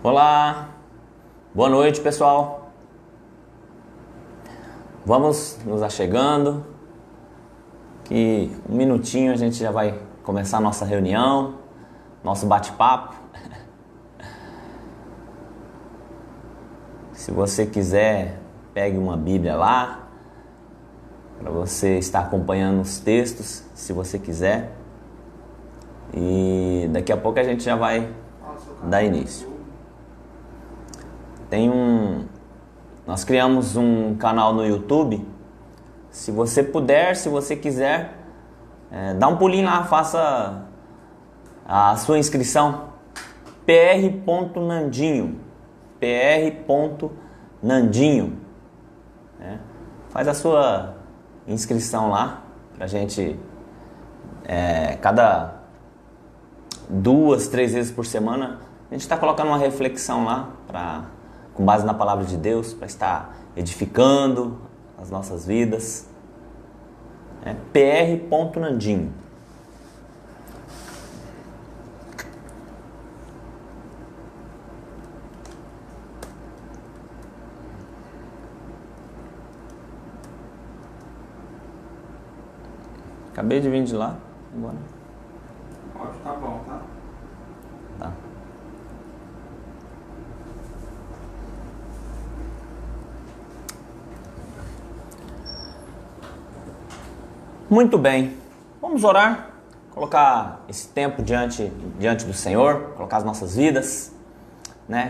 Olá, boa noite pessoal. Vamos nos achegando, que um minutinho a gente já vai começar a nossa reunião, nosso bate-papo. Se você quiser, pegue uma Bíblia lá, para você estar acompanhando os textos, se você quiser. E daqui a pouco a gente já vai dar início. Nós criamos um canal no YouTube. Se você puder, se você quiser, dá um pulinho lá, faça a sua inscrição. pr.nandinho pr.nandinho, faz a sua inscrição lá pra gente, cada 2, 3 vezes por semana a gente está colocando uma reflexão lá com base na palavra de Deus, para estar edificando as nossas vidas. pr.nandinho. Acabei de vir de lá agora. Pode, tá bom, tá? Tá. Muito bem, vamos orar, colocar esse tempo diante do Senhor, colocar as nossas vidas,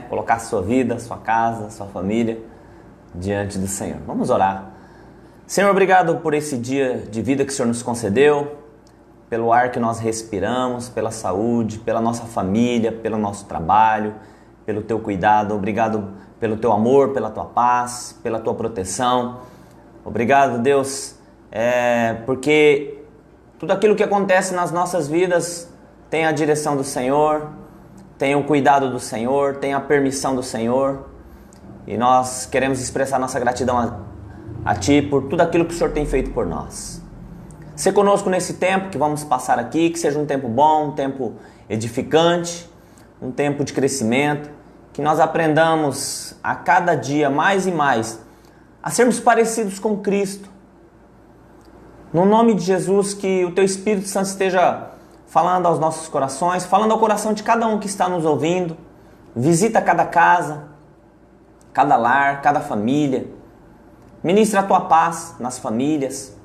colocar a sua vida, sua casa, sua família diante do Senhor. Vamos orar. Senhor, obrigado por esse dia de vida que o Senhor nos concedeu, pelo ar que nós respiramos, pela saúde, pela nossa família, pelo nosso trabalho, pelo teu cuidado. Obrigado pelo teu amor, pela tua paz, pela tua proteção. Obrigado, Deus, porque tudo aquilo que acontece nas nossas vidas tem a direção do Senhor, tem o cuidado do Senhor, tem a permissão do Senhor, e nós queremos expressar nossa gratidão a Ti por tudo aquilo que o Senhor tem feito por nós. Se conosco nesse tempo que vamos passar aqui, que seja um tempo bom, um tempo edificante, um tempo de crescimento, que nós aprendamos a cada dia mais e mais a sermos parecidos com Cristo. No nome de Jesus, que o Teu Espírito Santo esteja falando aos nossos corações, falando ao coração de cada um que está nos ouvindo. Visita cada casa, cada lar, cada família. Ministra a Tua paz nas famílias.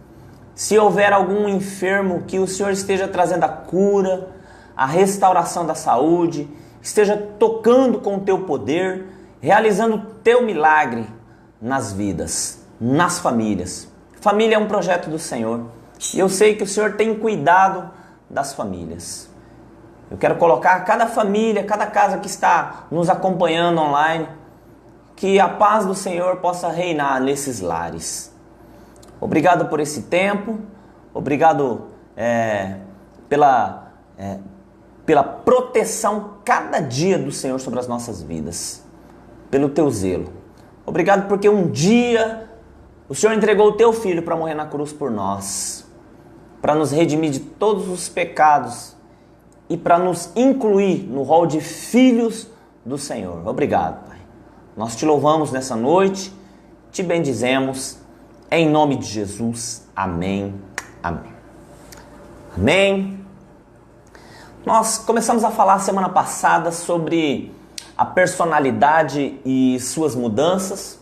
Se houver algum enfermo, que o Senhor esteja trazendo a cura, a restauração da saúde, esteja tocando com o Teu poder, realizando o Teu milagre nas vidas, nas famílias. Família é um projeto do Senhor, e eu sei que o Senhor tem cuidado das famílias. Eu quero colocar cada família, cada casa que está nos acompanhando online, que a paz do Senhor possa reinar nesses lares. Obrigado por esse tempo, obrigado pela proteção cada dia do Senhor sobre as nossas vidas, pelo Teu zelo. Obrigado porque um dia o Senhor entregou o Teu Filho para morrer na cruz por nós, para nos redimir de todos os pecados e para nos incluir no rol de filhos do Senhor. Obrigado, Pai. Nós Te louvamos nessa noite, Te bendizemos, em nome de Jesus. Amém. Amém. Amém. Nós começamos a falar semana passada sobre a personalidade e suas mudanças.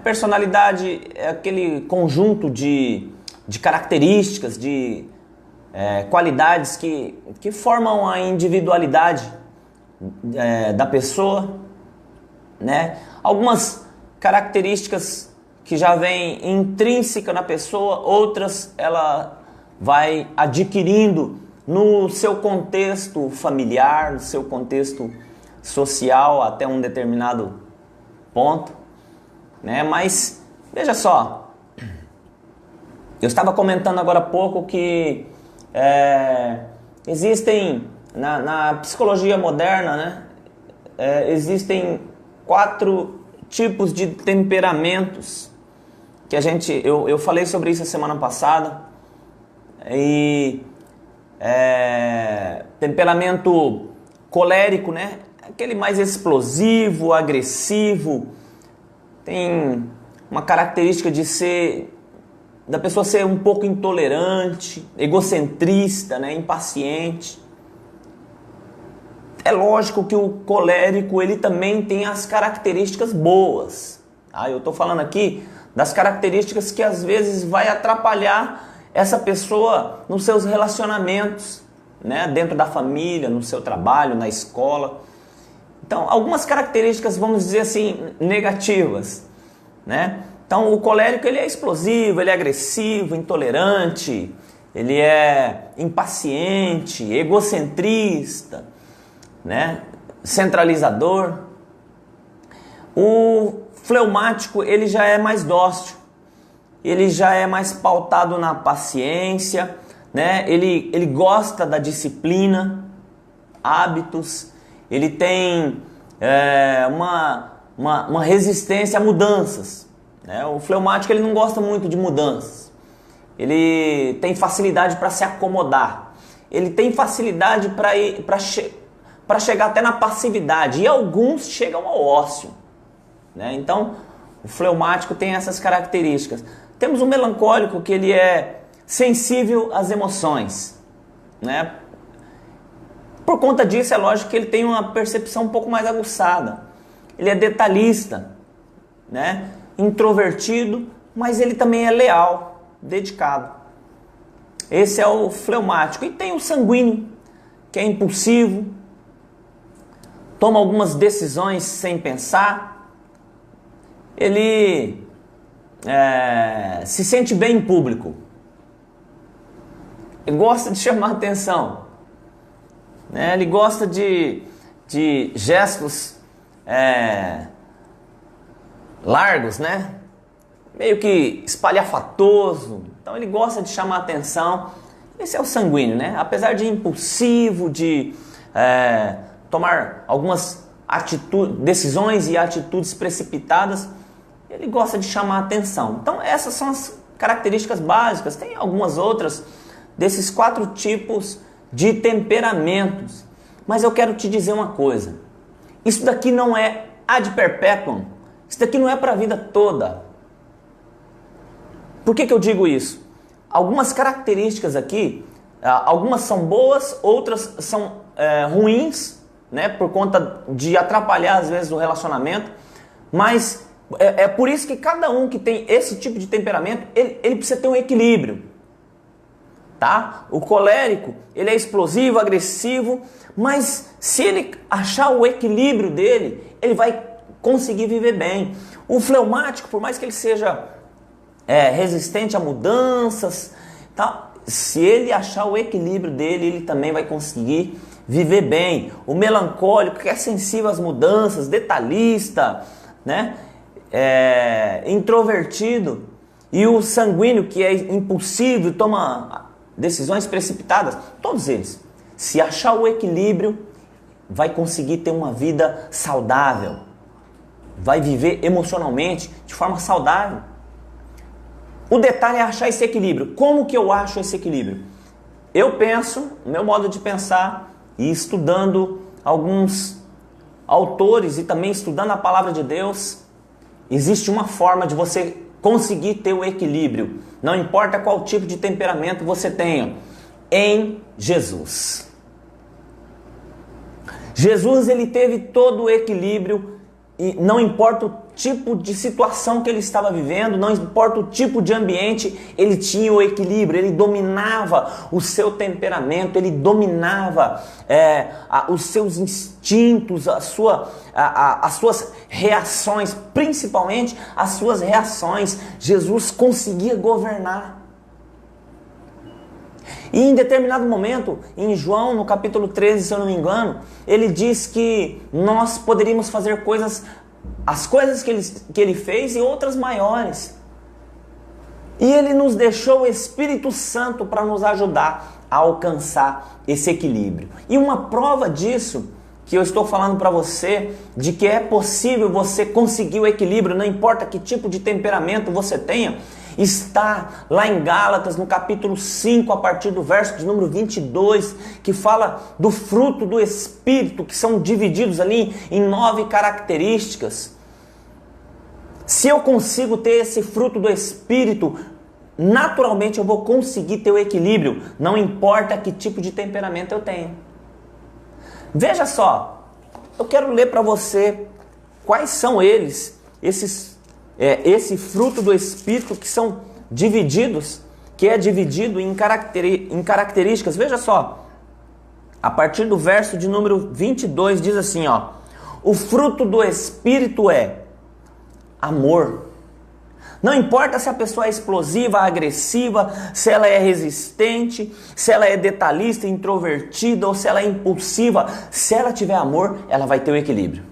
Personalidade é aquele conjunto de características, de qualidades que formam a individualidade da pessoa, Algumas características que já vêm intrínseca na pessoa, outras ela vai adquirindo no seu contexto familiar, no seu contexto social até um determinado ponto, Mas veja só, eu estava comentando agora há pouco que existem na psicologia moderna, existem 4 tipos de temperamentos que eu falei sobre isso a semana passada. E temperamento colérico, aquele mais explosivo, agressivo, tem uma característica da pessoa ser um pouco intolerante, egocentrista, né, impaciente. É lógico que o colérico, ele também tem as características boas. Tá? Eu estou falando aqui das características que às vezes vai atrapalhar essa pessoa nos seus relacionamentos, né, dentro da família, no seu trabalho, na escola. Então, algumas características, vamos dizer assim, negativas, né? Então, o colérico, ele é explosivo, ele é agressivo, intolerante, ele é impaciente, egocentrista, né? Centralizador. O fleumático, ele já é mais dócil, ele já é mais pautado na paciência, né? Ele gosta da disciplina, hábitos, ele tem uma resistência a mudanças, né? O fleumático, ele não gosta muito de mudanças, ele tem facilidade para se acomodar, ele tem facilidade para chegar até na passividade, e alguns chegam ao ócio, né? Então, o fleumático tem essas características. Temos o melancólico, que ele é sensível às emoções, né? Por conta disso, é lógico que ele tem uma percepção um pouco mais aguçada. Ele é detalhista, né? Introvertido, mas ele também é leal, dedicado. Esse é o fleumático. E tem o sanguíneo, que é impulsivo, toma algumas decisões sem pensar. Ele se sente bem em público. Ele gosta de chamar atenção, né? Ele gosta de gestos largos, né? Meio que espalhafatoso. Então ele gosta de chamar atenção. Esse é o sanguíneo, né? Apesar de impulsivo, de tomar algumas decisões e atitudes precipitadas, ele gosta de chamar atenção. Então essas são as características básicas. Tem algumas outras desses 4 tipos de temperamentos. Mas eu quero te dizer uma coisa. Isso daqui não é ad perpetuum. Isso daqui não é para a vida toda. Por que eu digo isso? Algumas características aqui, algumas são boas, outras são ruins, né, por conta de atrapalhar às vezes o relacionamento. Mas é por isso que cada um que tem esse tipo de temperamento, ele precisa ter um equilíbrio. Tá? O colérico, ele é explosivo, agressivo, mas se ele achar o equilíbrio dele, ele vai conseguir viver bem. O fleumático, por mais que ele seja resistente a mudanças, tá? Se ele achar o equilíbrio dele, ele também vai conseguir viver bem. O melancólico, que é sensível às mudanças, detalhista, né? Introvertido. E o sanguíneo, que é impulsivo e toma decisões precipitadas, todos eles, se achar o equilíbrio, vai conseguir ter uma vida saudável, vai viver emocionalmente de forma saudável. O detalhe é achar esse equilíbrio. Como que eu acho esse equilíbrio? Eu penso, meu modo de pensar, e estudando alguns autores e também estudando a palavra de Deus, existe uma forma de você conseguir ter o equilíbrio. Não importa qual tipo de temperamento você tenha, em Jesus. Jesus, ele teve todo o equilíbrio, e não importa o tipo de situação que ele estava vivendo, não importa o tipo de ambiente, ele tinha o equilíbrio, ele dominava o seu temperamento, ele dominava os seus instintos, as suas reações, principalmente as suas reações. Jesus conseguia governar. E em determinado momento, em João, no capítulo 13, se eu não me engano, ele diz que nós poderíamos fazer as coisas que ele fez e outras maiores. E ele nos deixou o Espírito Santo para nos ajudar a alcançar esse equilíbrio. E uma prova disso, que eu estou falando para você, de que é possível você conseguir o equilíbrio, não importa que tipo de temperamento você tenha, Está lá em Gálatas, no capítulo 5, a partir do verso de número 22, que fala do fruto do Espírito, que são divididos ali em 9 características. Se eu consigo ter esse fruto do Espírito, naturalmente eu vou conseguir ter o equilíbrio, não importa que tipo de temperamento eu tenho. Veja só, eu quero ler para você quais são eles, esse fruto do Espírito que são divididos, que é dividido em características. Veja só, a partir do verso de número 22 diz assim, ó: o fruto do Espírito é amor. Não importa se a pessoa é explosiva, agressiva, se ela é resistente, se ela é detalhista, introvertida ou se ela é impulsiva. Se ela tiver amor, ela vai ter o equilíbrio.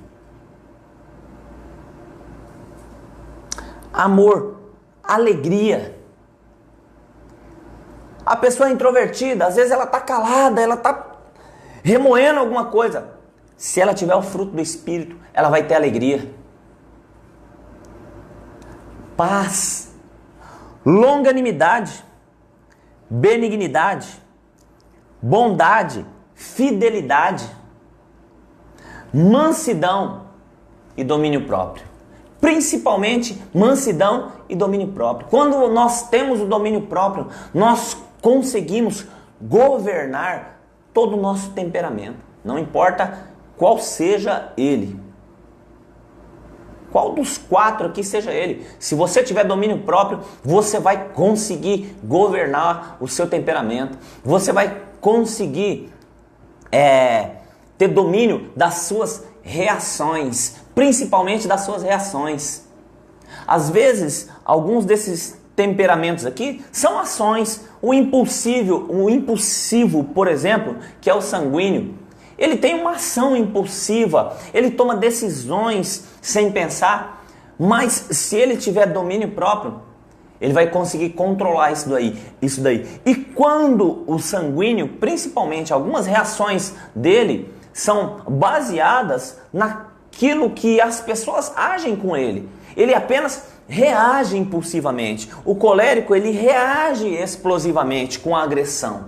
Amor, alegria. A pessoa é introvertida, às vezes ela está calada, ela está remoendo alguma coisa. Se ela tiver o fruto do Espírito, ela vai ter alegria. Paz, longanimidade, benignidade, bondade, fidelidade, mansidão e domínio próprio. Principalmente mansidão e domínio próprio. Quando nós temos o domínio próprio, nós conseguimos governar todo o nosso temperamento. Não importa qual seja ele. Qual dos 4 aqui seja ele. Se você tiver domínio próprio, você vai conseguir governar o seu temperamento. Você vai conseguir ter domínio das suas reações, principalmente das suas reações. Às vezes, alguns desses temperamentos aqui são ações. O impulsivo, por exemplo, que é o sanguíneo, ele tem uma ação impulsiva, ele toma decisões sem pensar, mas se ele tiver domínio próprio, ele vai conseguir controlar isso daí. E quando o sanguíneo, principalmente algumas reações dele, são baseadas naquilo que as pessoas agem com ele. Ele apenas reage impulsivamente. O colérico, ele reage explosivamente com a agressão,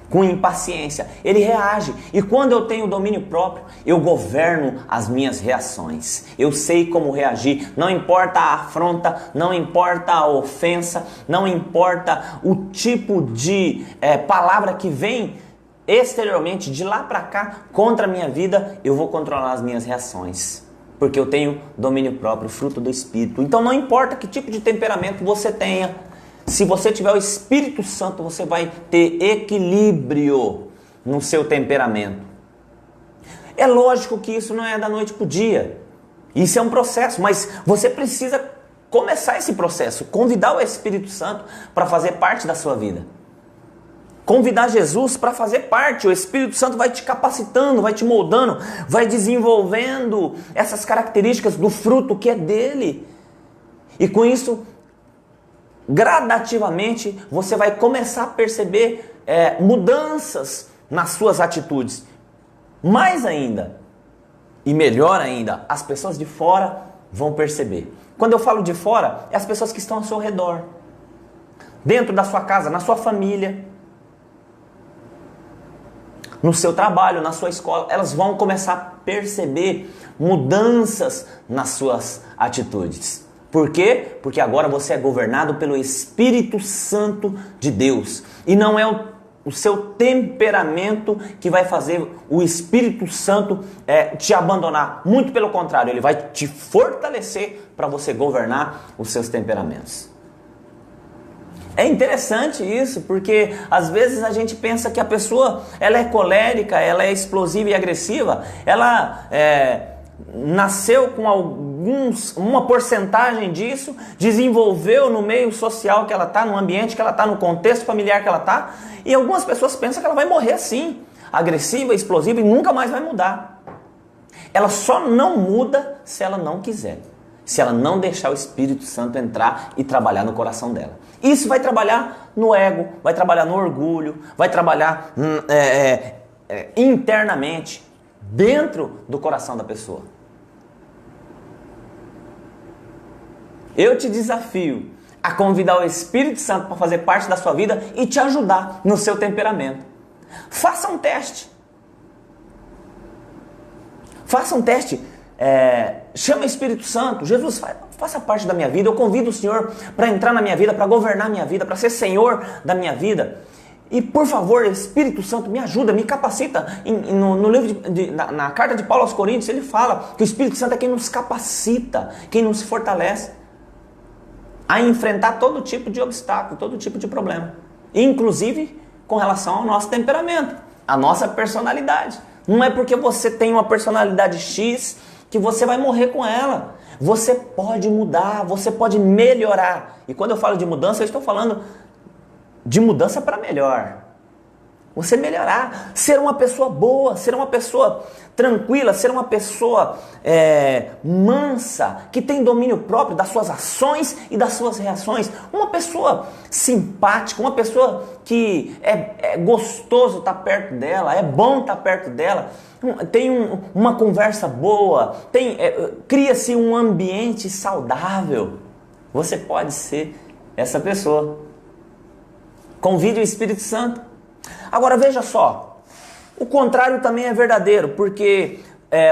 com impaciência. Ele reage. E quando eu tenho domínio próprio, eu governo as minhas reações. Eu sei como reagir. Não importa a afronta, não importa a ofensa, não importa o tipo de palavra que vem exteriormente, de lá para cá, contra a minha vida, eu vou controlar as minhas reações. Porque eu tenho domínio próprio, fruto do Espírito. Então não importa que tipo de temperamento você tenha, se você tiver o Espírito Santo, você vai ter equilíbrio no seu temperamento. É lógico que isso não é da noite para o dia. Isso é um processo, mas você precisa começar esse processo. Convidar o Espírito Santo para fazer parte da sua vida. Convidar Jesus para fazer parte. O Espírito Santo vai te capacitando, vai te moldando, vai desenvolvendo essas características do fruto que é dele. E com isso, gradativamente, você vai começar a perceber mudanças nas suas atitudes. Mais ainda, e melhor ainda, as pessoas de fora vão perceber. Quando eu falo de fora, é as pessoas que estão ao seu redor. Dentro da sua casa, na sua família, no seu trabalho, na sua escola, elas vão começar a perceber mudanças nas suas atitudes. Por quê? Porque agora você é governado pelo Espírito Santo de Deus. E não é o seu temperamento que vai fazer o Espírito Santo te abandonar. Muito pelo contrário, ele vai te fortalecer para você governar os seus temperamentos. É interessante isso, porque às vezes a gente pensa que a pessoa ela é colérica, ela é explosiva e agressiva, ela nasceu com uma porcentagem disso, desenvolveu no meio social que ela está, no ambiente que ela está, no contexto familiar que ela está, e algumas pessoas pensam que ela vai morrer assim, agressiva, explosiva, e nunca mais vai mudar. Ela só não muda se ela não quiser, se ela não deixar o Espírito Santo entrar e trabalhar no coração dela. Isso vai trabalhar no ego, vai trabalhar no orgulho, vai trabalhar internamente, dentro do coração da pessoa. Eu te desafio a convidar o Espírito Santo para fazer parte da sua vida e te ajudar no seu temperamento. Faça um teste. Faça um teste. Chama o Espírito Santo. Jesus, faça parte da minha vida. Eu convido o Senhor para entrar na minha vida, para governar a minha vida, para ser Senhor da minha vida. E por favor, Espírito Santo, me ajuda, me capacita. No livro na carta de Paulo aos Coríntios, ele fala que o Espírito Santo é quem nos capacita, quem nos fortalece a enfrentar todo tipo de obstáculo, todo tipo de problema. Inclusive com relação ao nosso temperamento, a nossa personalidade. Não é porque você tem uma personalidade X que você vai morrer com ela. Você pode mudar, você pode melhorar. E quando eu falo de mudança, eu estou falando de mudança para melhor. Você melhorar, ser uma pessoa boa, ser uma pessoa tranquila, ser uma pessoa mansa, que tem domínio próprio das suas ações e das suas reações. Uma pessoa simpática, uma pessoa que é gostoso estar perto dela, é bom estar perto dela, tem uma conversa boa, cria-se um ambiente saudável. Você pode ser essa pessoa. Convide o Espírito Santo. Agora veja só, o contrário também é verdadeiro, porque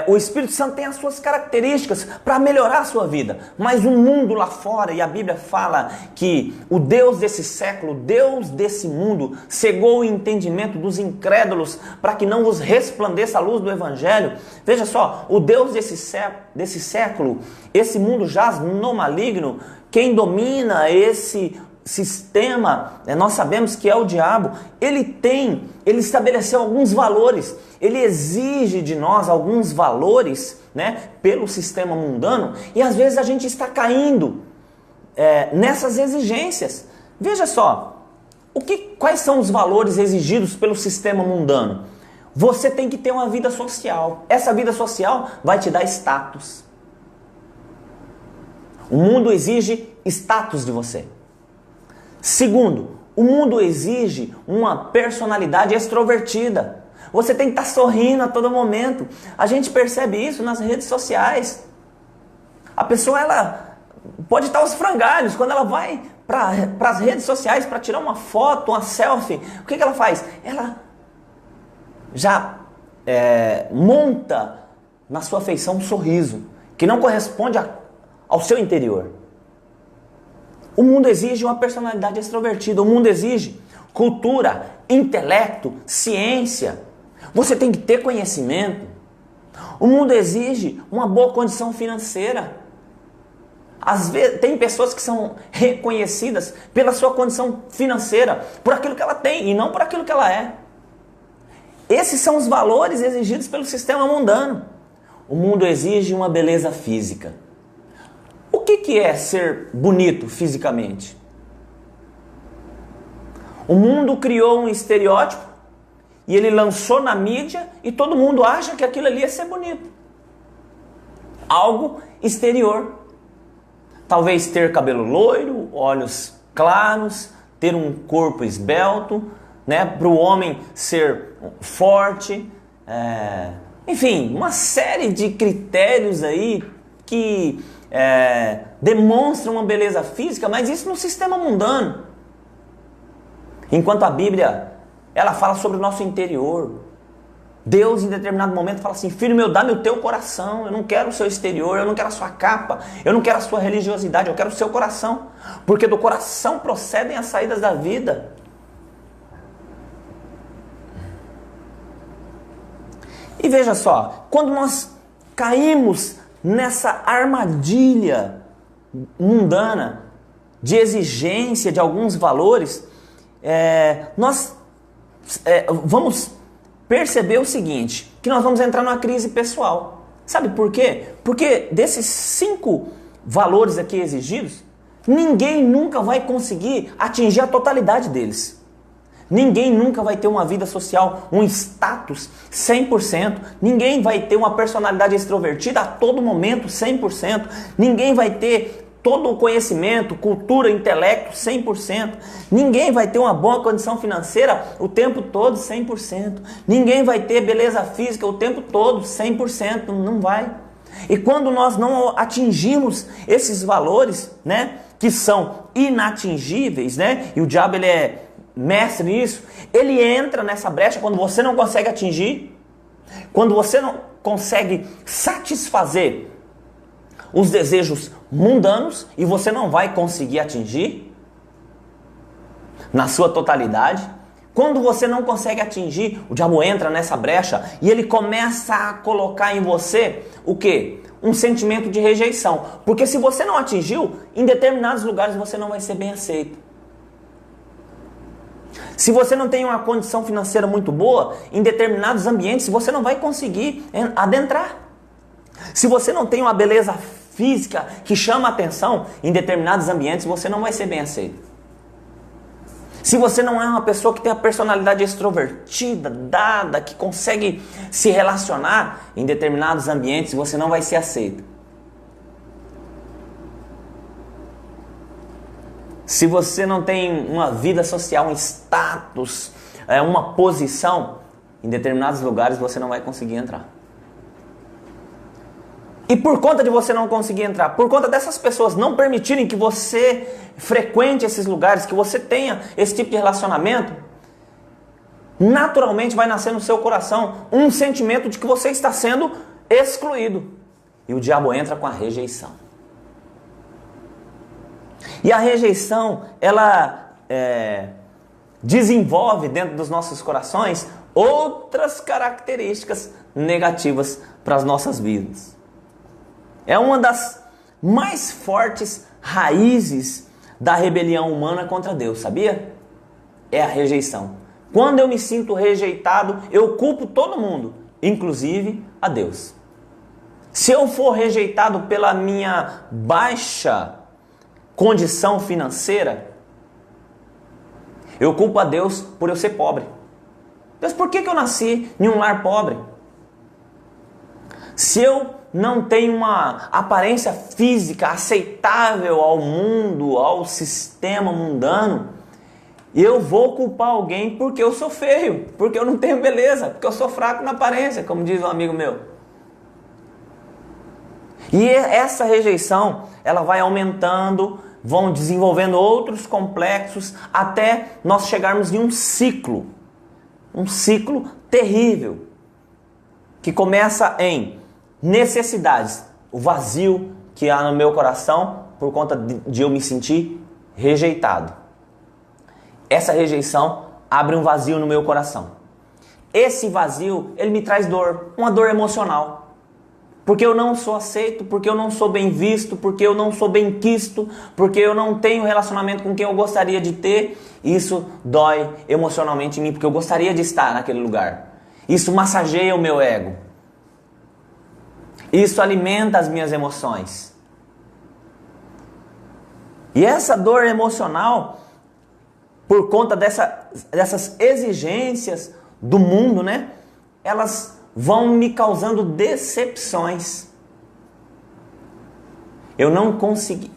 o Espírito Santo tem as suas características para melhorar a sua vida. Mas o mundo lá fora, e a Bíblia fala que o Deus desse século, Deus desse mundo, cegou o entendimento dos incrédulos para que não vos resplandeça a luz do Evangelho. Veja só, o Deus desse século, esse mundo jaz no maligno. Quem domina esse sistema, nós sabemos que é o diabo. Ele estabeleceu alguns valores, ele exige de nós alguns valores, pelo sistema mundano, e às vezes a gente está caindo nessas exigências. Veja só, quais são os valores exigidos pelo sistema mundano? Você tem que ter uma vida social. Essa vida social vai te dar status. O mundo exige status de você. Segundo, o mundo exige uma personalidade extrovertida. Você tem que estar sorrindo a todo momento. A gente percebe isso nas redes sociais. A pessoa ela pode estar aos frangalhos. Quando ela vai para as redes sociais para tirar uma foto, uma selfie, o que ela faz? Ela já monta na sua feição um sorriso que não corresponde ao seu interior. O mundo exige uma personalidade extrovertida. O mundo exige cultura, intelecto, ciência. Você tem que ter conhecimento. O mundo exige uma boa condição financeira. Às vezes, tem pessoas que são reconhecidas pela sua condição financeira, por aquilo que ela tem e não por aquilo que ela é. Esses são os valores exigidos pelo sistema mundano. O mundo exige uma beleza física. O que é ser bonito fisicamente? O mundo criou um estereótipo e ele lançou na mídia e todo mundo acha que aquilo ali é ser bonito. Algo exterior. Talvez ter cabelo loiro, olhos claros, ter um corpo esbelto, para o homem ser forte, enfim, uma série de critérios aí que demonstram uma beleza física, mas isso no sistema mundano. Enquanto a Bíblia, ela fala sobre o nosso interior. Deus em determinado momento fala assim: filho meu, dá-me o teu coração. Eu não quero o seu exterior, eu não quero a sua capa, eu não quero a sua religiosidade, eu quero o seu coração. Porque do coração procedem as saídas da vida. E veja só, quando nós caímos nessa armadilha mundana de exigência de alguns valores, nós vamos perceber o seguinte, que nós vamos entrar numa crise pessoal. Sabe por quê? Porque desses 5 valores aqui exigidos, ninguém nunca vai conseguir atingir a totalidade deles. Ninguém nunca vai ter uma vida social, um status 100%. Ninguém vai ter uma personalidade extrovertida a todo momento 100%. Ninguém vai ter todo o conhecimento, cultura, intelecto 100%. Ninguém vai ter uma boa condição financeira o tempo todo 100%. Ninguém vai ter beleza física o tempo todo 100%. Não vai. E quando nós não atingimos esses valores, que são inatingíveis, né? E o diabo ele é mestre nisso. Ele entra nessa brecha quando você não consegue atingir, quando você não consegue satisfazer os desejos mundanos e você não vai conseguir atingir na sua totalidade. Quando você não consegue atingir, o diabo entra nessa brecha e ele começa a colocar em você o quê? Um sentimento de rejeição. Porque se você não atingiu, em determinados lugares você não vai ser bem aceito. Se você não tem uma condição financeira muito boa, em determinados ambientes você não vai conseguir adentrar. Se você não tem uma beleza física que chama a atenção, em determinados ambientes você não vai ser bem aceito. Se você não é uma pessoa que tem a personalidade extrovertida, dada, que consegue se relacionar em determinados ambientes, você não vai ser aceito. Se você não tem uma vida social, um status, uma posição, em determinados lugares você não vai conseguir entrar. E por conta de você não conseguir entrar, por conta dessas pessoas não permitirem que você frequente esses lugares, que você tenha esse tipo de relacionamento, naturalmente vai nascer no seu coração um sentimento de que você está sendo excluído. E o diabo entra com a rejeição. E a rejeição, ela desenvolve dentro dos nossos corações outras características negativas para as nossas vidas. É uma das mais fortes raízes da rebelião humana contra Deus, sabia? É a rejeição. Quando eu me sinto rejeitado, eu culpo todo mundo, inclusive a Deus. Se eu for rejeitado pela minha baixa condição financeira, eu culpo a Deus por eu ser pobre. Deus, por que eu nasci em um lar pobre? Se eu não tenho uma aparência física aceitável ao mundo, ao sistema mundano, eu vou culpar alguém porque eu sou feio, porque eu não tenho beleza, porque eu sou fraco na aparência, como diz um amigo meu. E essa rejeição, ela vai aumentando, vão desenvolvendo outros complexos, até nós chegarmos em um ciclo terrível, que começa em necessidades, o vazio que há no meu coração por conta de eu me sentir rejeitado. Essa rejeição abre um vazio no meu coração. Esse vazio, ele me traz dor, uma dor emocional. Porque eu não sou aceito, porque eu não sou bem visto, porque eu não sou bem quisto, porque eu não tenho relacionamento com quem eu gostaria de ter. Isso dói emocionalmente em mim, porque eu gostaria de estar naquele lugar. Isso massageia o meu ego. Isso alimenta as minhas emoções. E essa dor emocional, por conta dessas exigências do mundo, né? Elas vão me causando decepções. Eu não consegui,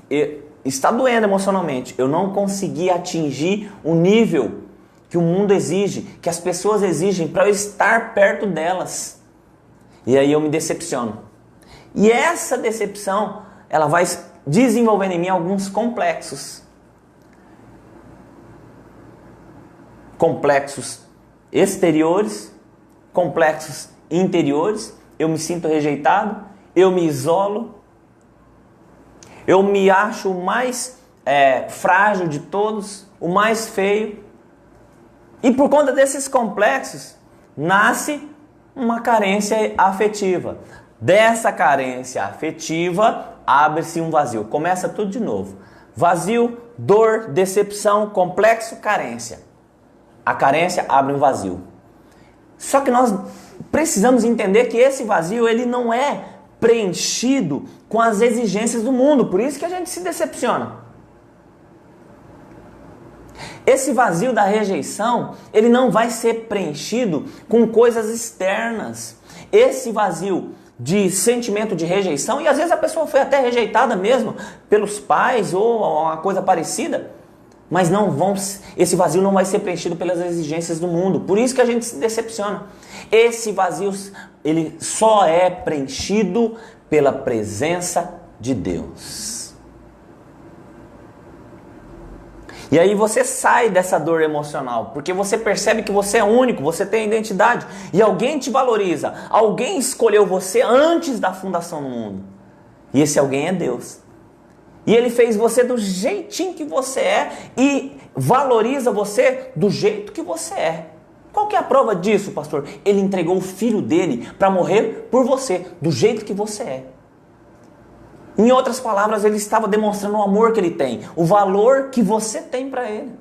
está doendo emocionalmente, eu não consegui atingir o nível que o mundo exige, que as pessoas exigem para eu estar perto delas. E aí eu me decepciono. E essa decepção, ela vai desenvolvendo em mim alguns complexos. Complexos exteriores, complexos interiores. Eu me sinto rejeitado, eu me isolo, eu me acho o mais frágil de todos, o mais feio. E por conta desses complexos, nasce uma carência afetiva. Dessa carência afetiva, abre-se um vazio. Começa tudo de novo. Vazio, dor, decepção, complexo, carência. A carência abre um vazio. Só que nós precisamos entender que esse vazio, ele não é preenchido com as exigências do mundo. Por isso que a gente se decepciona. Esse vazio da rejeição, ele não vai ser preenchido com coisas externas. Esse vazio de sentimento de rejeição, e às vezes a pessoa foi até rejeitada mesmo pelos pais ou uma coisa parecida, mas esse vazio não vai ser preenchido pelas exigências do mundo. Por isso que a gente se decepciona. Esse vazio, ele só é preenchido pela presença de Deus. E aí você sai dessa dor emocional, porque você percebe que você é único, você tem identidade, e alguém te valoriza, alguém escolheu você antes da fundação do mundo. E esse alguém é Deus. E Ele fez você do jeitinho que você é e valoriza você do jeito que você é. Qual que é a prova disso, pastor? Ele entregou o filho dele para morrer por você, do jeito que você é. Em outras palavras, ele estava demonstrando o amor que ele tem, o valor que você tem para ele.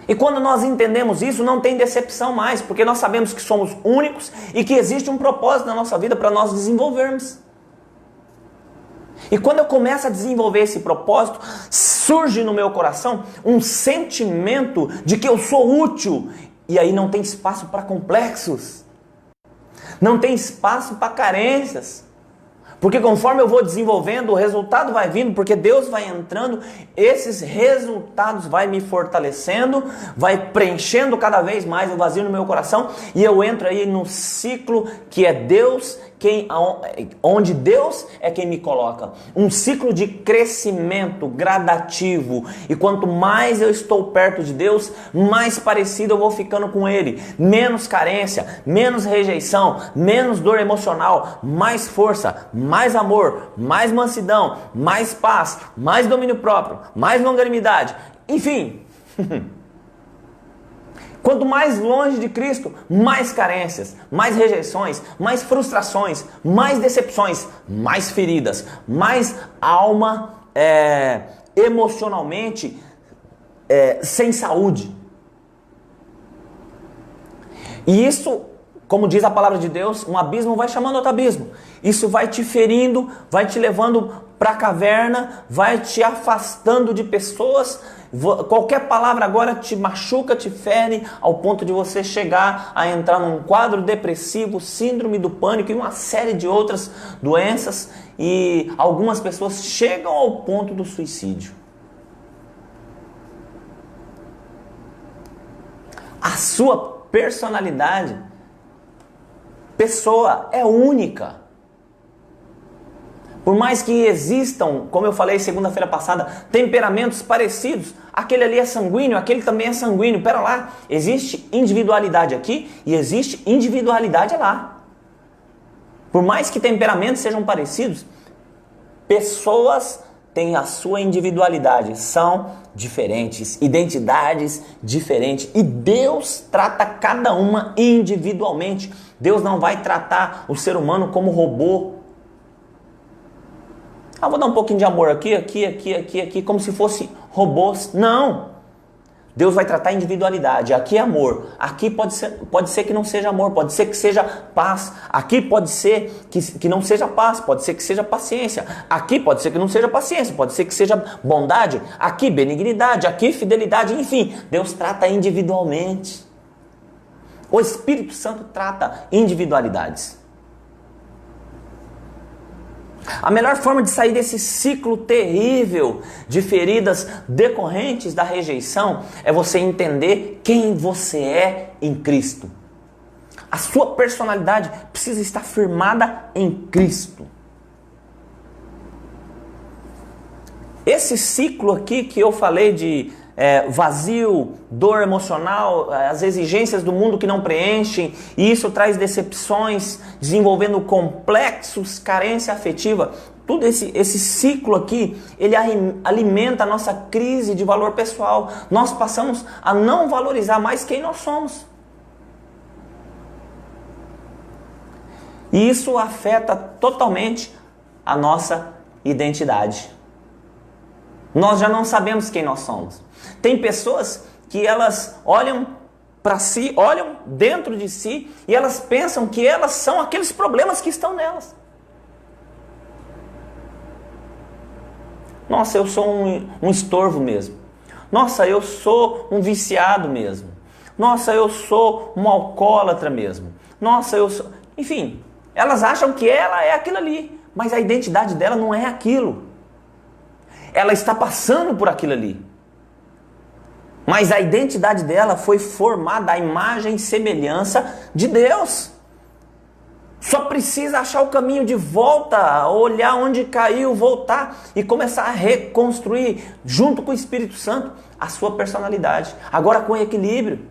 E quando nós entendemos isso, não tem decepção mais, porque nós sabemos que somos únicos e que existe um propósito na nossa vida para nós desenvolvermos. E quando eu começo a desenvolver esse propósito, surge no meu coração um sentimento de que eu sou útil. E aí não tem espaço para complexos, não tem espaço para carências. Porque conforme eu vou desenvolvendo, o resultado vai vindo, porque Deus vai entrando, esses resultados vai me fortalecendo, vai preenchendo cada vez mais o vazio no meu coração, e eu entro aí no ciclo que é Deus, onde Deus é quem me coloca. Um ciclo de crescimento gradativo, e quanto mais eu estou perto de Deus, mais parecido eu vou ficando com Ele. Menos carência, menos rejeição, menos dor emocional, mais força, mais amor, mais mansidão, mais paz, mais domínio próprio, mais longanimidade, enfim. Quanto mais longe de Cristo, mais carências, mais rejeições, mais frustrações, mais decepções, mais feridas, mais alma emocionalmente sem saúde. E isso, como diz a palavra de Deus, um abismo vai chamando outro abismo. Isso vai te ferindo, vai te levando para a caverna, vai te afastando de pessoas. Qualquer palavra agora te machuca, te fere, ao ponto de você chegar a entrar num quadro depressivo, síndrome do pânico e uma série de outras doenças. E algumas pessoas chegam ao ponto do suicídio. A sua personalidade, pessoa, é única. Por mais que existam, como eu falei segunda-feira passada, temperamentos parecidos, aquele ali é sanguíneo, aquele também é sanguíneo. Pera lá, existe individualidade aqui e existe individualidade lá. Por mais que temperamentos sejam parecidos, pessoas têm a sua individualidade, são diferentes, identidades diferentes. E Deus trata cada uma individualmente. Deus não vai tratar o ser humano como robô. Vou dar um pouquinho de amor aqui, como se fosse robôs. Não! Deus vai tratar a individualidade. Aqui é amor. Aqui pode ser que não seja amor, pode ser que seja paz. Aqui pode ser que não seja paz, pode ser que seja paciência. Aqui pode ser que não seja paciência, pode ser que seja bondade. Aqui benignidade, aqui fidelidade, enfim. Deus trata individualmente. O Espírito Santo trata individualidades. A melhor forma de sair desse ciclo terrível de feridas decorrentes da rejeição é você entender quem você é em Cristo. A sua personalidade precisa estar firmada em Cristo. Esse ciclo aqui que eu falei de vazio, dor emocional, as exigências do mundo que não preenchem, e isso traz decepções, desenvolvendo complexos, carência afetiva. Tudo esse ciclo aqui, ele alimenta a nossa crise de valor pessoal. Nós passamos a não valorizar mais quem nós somos. E isso afeta totalmente a nossa identidade. Nós já não sabemos quem nós somos. Tem pessoas que elas olham para si, olham dentro de si e elas pensam que elas são aqueles problemas que estão nelas. Nossa, eu sou um estorvo mesmo. Nossa, eu sou um viciado mesmo. Nossa, eu sou um alcoólatra mesmo. Nossa, eu sou... Enfim, elas acham que ela é aquilo ali, mas a identidade dela não é aquilo. Ela está passando por aquilo ali. Mas a identidade dela foi formada à imagem e semelhança de Deus. Só precisa achar o caminho de volta, olhar onde caiu, voltar e começar a reconstruir, junto com o Espírito Santo, a sua personalidade. Agora com equilíbrio,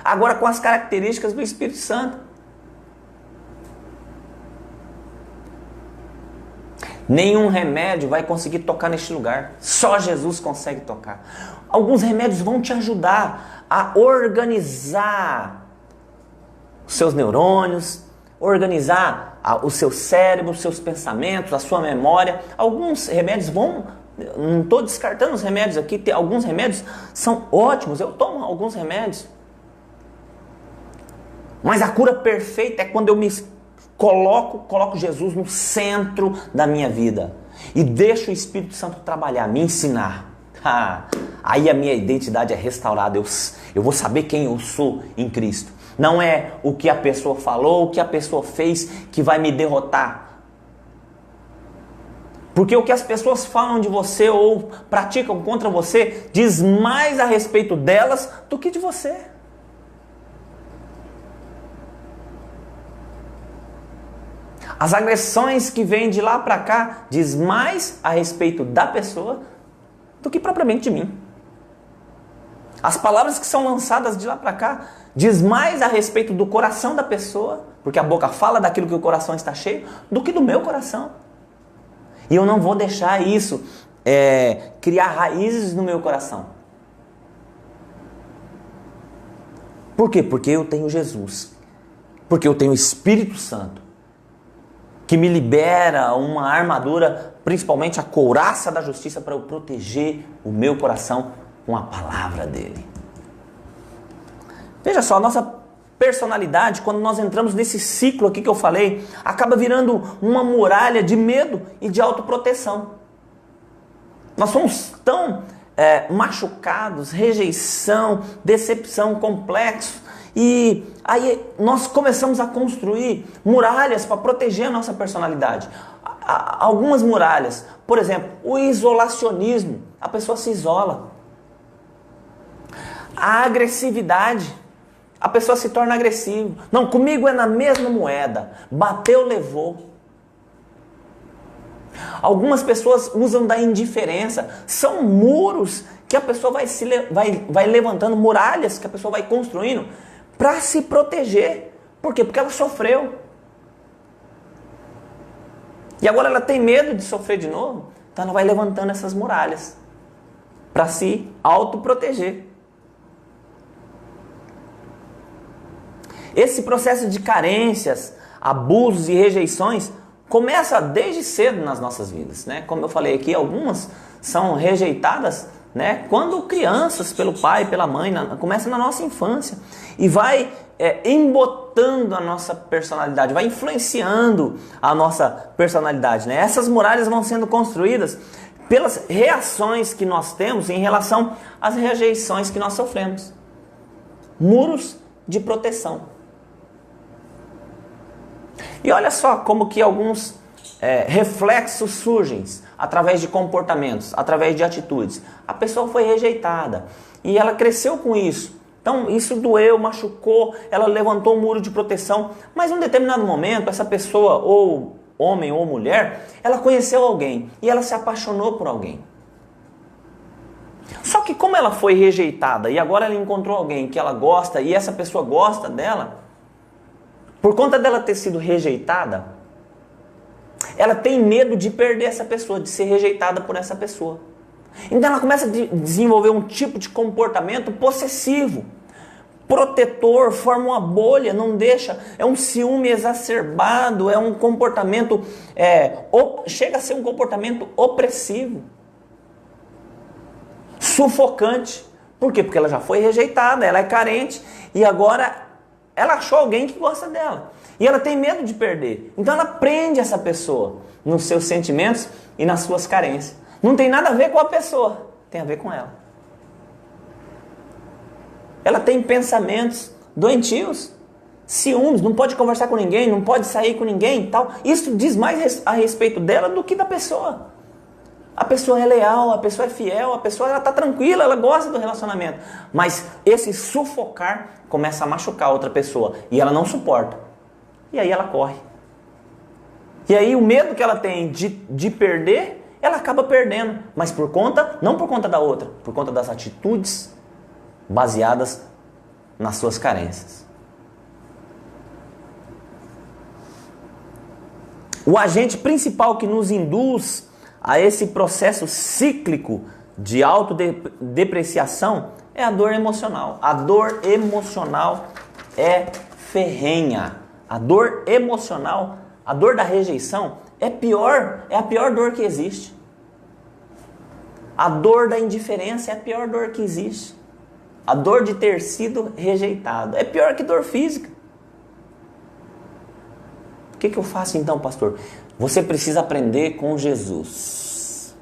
agora com as características do Espírito Santo. Nenhum remédio vai conseguir tocar neste lugar. Só Jesus consegue tocar. Alguns remédios vão te ajudar a organizar os seus neurônios, organizar o seu cérebro, os seus pensamentos, a sua memória. Alguns remédios vão... Não estou descartando os remédios aqui. Alguns remédios são ótimos. Eu tomo alguns remédios. Mas a cura perfeita é quando eu me coloco Jesus no centro da minha vida. E deixo o Espírito Santo trabalhar, me ensinar. Aí a minha identidade é restaurada. Eu vou saber quem eu sou em Cristo. Não é o que a pessoa falou, o que a pessoa fez que vai me derrotar. Porque o que as pessoas falam de você ou praticam contra você diz mais a respeito delas do que de você. As agressões que vêm de lá para cá diz mais a respeito da pessoa do que propriamente de mim. As palavras que são lançadas de lá para cá diz mais a respeito do coração da pessoa, porque a boca fala daquilo que o coração está cheio, do que do meu coração. E eu não vou deixar isso criar raízes no meu coração. Por quê? Porque eu tenho Jesus. Porque eu tenho o Espírito Santo, que me libera uma armadura, principalmente a couraça da justiça, para eu proteger o meu coração com a palavra dele. Veja só, a nossa personalidade, quando nós entramos nesse ciclo aqui que eu falei, acaba virando uma muralha de medo e de autoproteção. Nós somos tão machucados, rejeição, decepção, complexos, e aí nós começamos a construir muralhas para proteger a nossa personalidade. Algumas muralhas, por exemplo, o isolacionismo, a pessoa se isola. A agressividade, a pessoa se torna agressiva. Não, comigo é na mesma moeda. Bateu, levou. Algumas pessoas usam da indiferença. São muros que a pessoa vai levantando, muralhas que a pessoa vai construindo para se proteger. Por quê? Porque ela sofreu. E agora ela tem medo de sofrer de novo. Então ela vai levantando essas muralhas para se autoproteger. Esse processo de carências, abusos e rejeições começa desde cedo nas nossas vidas, né? Como eu falei aqui, algumas são rejeitadas, né, quando crianças, pelo pai, pela mãe, começa na nossa infância e vai embotando a nossa personalidade, vai influenciando a nossa personalidade, né? Essas muralhas vão sendo construídas pelas reações que nós temos em relação às rejeições que nós sofremos. Muros de proteção. E olha só como que alguns reflexos surgem através de comportamentos, através de atitudes. A pessoa foi rejeitada e ela cresceu com isso. Então isso doeu, machucou, ela levantou um muro de proteção. Mas em um determinado momento, essa pessoa, ou homem ou mulher, ela conheceu alguém e ela se apaixonou por alguém. Só que como ela foi rejeitada e agora ela encontrou alguém que ela gosta e essa pessoa gosta dela, por conta dela ter sido rejeitada, ela tem medo de perder essa pessoa, de ser rejeitada por essa pessoa. Então ela começa a desenvolver um tipo de comportamento possessivo, protetor, forma uma bolha, não deixa, é um ciúme exacerbado, é um comportamento, chega a ser um comportamento opressivo, sufocante. Por quê? Porque ela já foi rejeitada, ela é carente e agora ela achou alguém que gosta dela. E ela tem medo de perder. Então ela prende essa pessoa nos seus sentimentos e nas suas carências. Não tem nada a ver com a pessoa, tem a ver com ela. Ela tem pensamentos doentios, ciúmes, não pode conversar com ninguém, não pode sair com ninguém, tal. Isso diz mais a respeito dela do que da pessoa. A pessoa é leal, a pessoa é fiel, a pessoa está tranquila, ela gosta do relacionamento. Mas esse sufocar começa a machucar a outra pessoa e ela não suporta. E aí ela corre. E aí o medo que ela tem de perder, ela acaba perdendo. Mas não por conta da outra, por conta das atitudes baseadas nas suas carências. O agente principal que nos induz a esse processo cíclico de autodepreciação é a dor emocional. A dor emocional é ferrenha. A dor emocional, a dor da rejeição é a pior dor que existe. A dor da indiferença é a pior dor que existe. A dor de ter sido rejeitado é pior que dor física. O que eu faço então, pastor? Você precisa aprender com Jesus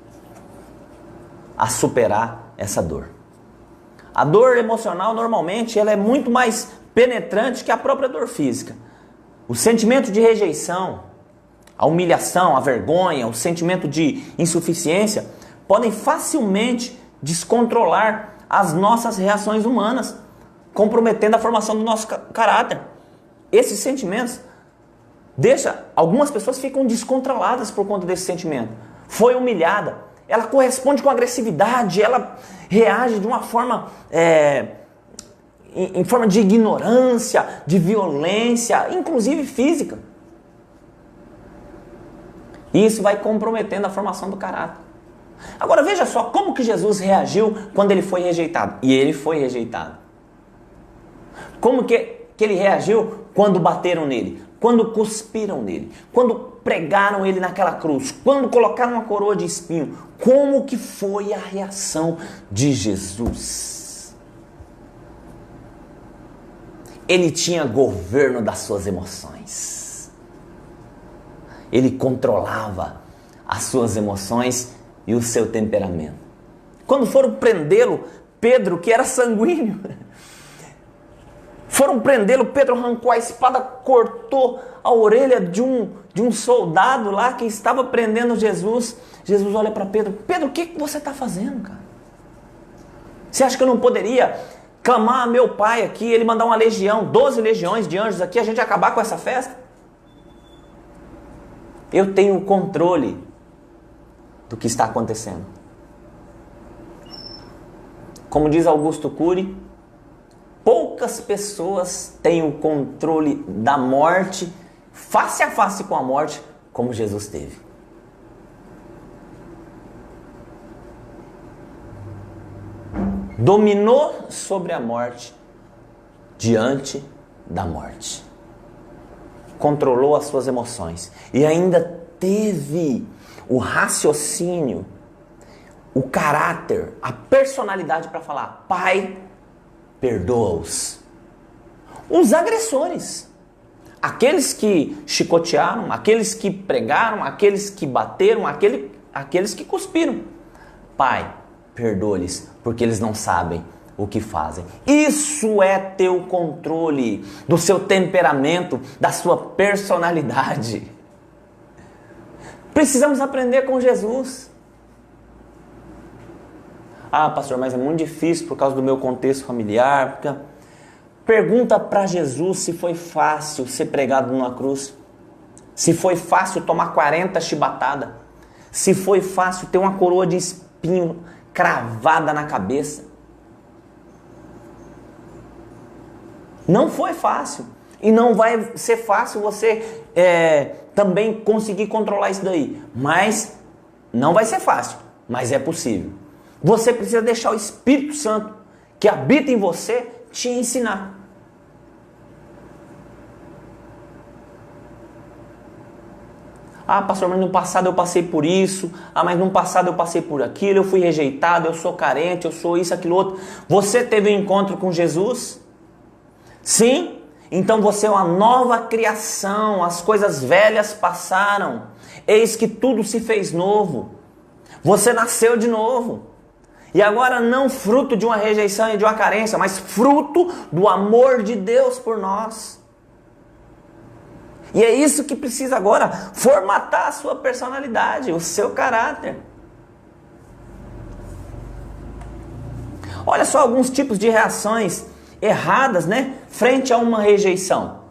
a superar essa dor. A dor emocional, normalmente, ela é muito mais penetrante que a própria dor física. O sentimento de rejeição, a humilhação, a vergonha, o sentimento de insuficiência podem facilmente descontrolar as nossas reações humanas, comprometendo a formação do nosso caráter. Esses sentimentos algumas pessoas ficam descontroladas por conta desse sentimento. Foi humilhada, ela corresponde com agressividade, ela reage de uma forma em forma de ignorância, de violência, inclusive física. E isso vai comprometendo a formação do caráter. Agora veja só como que Jesus reagiu quando ele foi rejeitado. E ele foi rejeitado. Como que ele reagiu quando bateram nele? Quando cuspiram nele? Quando pregaram ele naquela cruz? Quando colocaram uma coroa de espinho? Como que foi a reação de Jesus? Ele tinha governo das suas emoções. Ele controlava as suas emoções e o seu temperamento. Quando foram prendê-lo, Pedro, que era sanguíneo, foram prendê-lo, Pedro arrancou a espada, cortou a orelha de um soldado lá que estava prendendo Jesus. Jesus olha para Pedro: Pedro, o que você está fazendo, cara? Você acha que eu não poderia clamar a meu pai aqui, ele mandar uma legião, 12 legiões de anjos aqui, a gente acabar com essa festa? Eu tenho o controle do que está acontecendo. Como diz Augusto Cury, poucas pessoas têm o controle da morte, face a face com a morte, como Jesus teve. Dominou sobre a morte diante da morte. Controlou as suas emoções e ainda teve o raciocínio, o caráter, a personalidade para falar: Pai, perdoa-os. Os agressores, aqueles que chicotearam, aqueles que pregaram, aqueles que bateram, aqueles que cuspiram. Pai, perdoa-lhes, porque eles não sabem o que fazem. Isso é ter o controle do seu temperamento, da sua personalidade. Precisamos aprender com Jesus. Ah, pastor, mas é muito difícil por causa do meu contexto familiar. Pergunta para Jesus se foi fácil ser pregado numa cruz. Se foi fácil tomar 40 chibatadas. Se foi fácil ter uma coroa de espinho cravada na cabeça. Não foi fácil. E não vai ser fácil você também conseguir controlar isso daí. Mas não vai ser fácil. Mas é possível. Você precisa deixar o Espírito Santo, que habita em você, te ensinar. Ah, pastor, mas no passado eu passei por isso. Ah, mas no passado eu passei por aquilo. Eu fui rejeitado, eu sou carente, eu sou isso, aquilo outro. Você teve um encontro com Jesus? Sim? Então você é uma nova criação. As coisas velhas passaram. Eis que tudo se fez novo. Você nasceu de novo. E agora não fruto de uma rejeição e de uma carência, mas fruto do amor de Deus por nós. E é isso que precisa agora formatar a sua personalidade, o seu caráter. Olha só alguns tipos de reações erradas, frente a uma rejeição.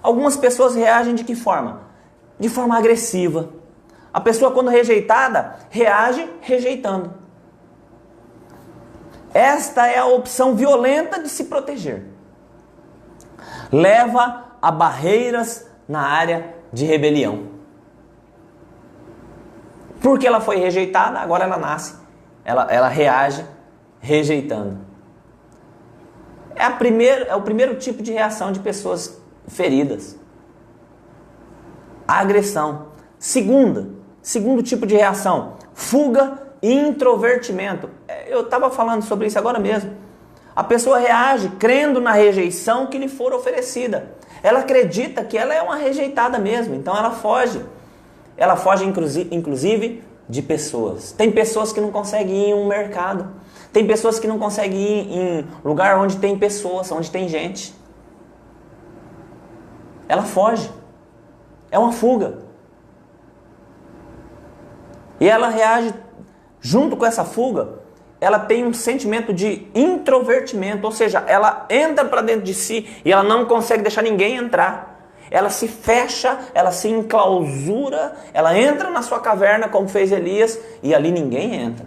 Algumas pessoas reagem de que forma? de forma agressiva. A pessoa, quando rejeitada, reage rejeitando. Esta é a opção violenta de se proteger. Leva a barreiras na área de rebelião. Porque ela foi rejeitada, agora ela nasce. Ela reage rejeitando. É o primeiro tipo de reação de pessoas feridas. A agressão. Segundo tipo de reação, fuga e introvertimento. Eu estava falando sobre isso agora mesmo. A pessoa reage crendo na rejeição que lhe for oferecida. Ela acredita que ela é uma rejeitada mesmo, então ela foge. Ela foge inclusive de pessoas. Tem pessoas que não conseguem ir em um mercado. Tem pessoas que não conseguem ir em lugar onde tem pessoas, onde tem gente. Ela foge. É uma fuga. E ela reage junto com essa fuga. Ela tem um sentimento de introvertimento, ou seja, ela entra para dentro de si e ela não consegue deixar ninguém entrar. Ela se fecha, ela se enclausura, ela entra na sua caverna como fez Elias e ali ninguém entra.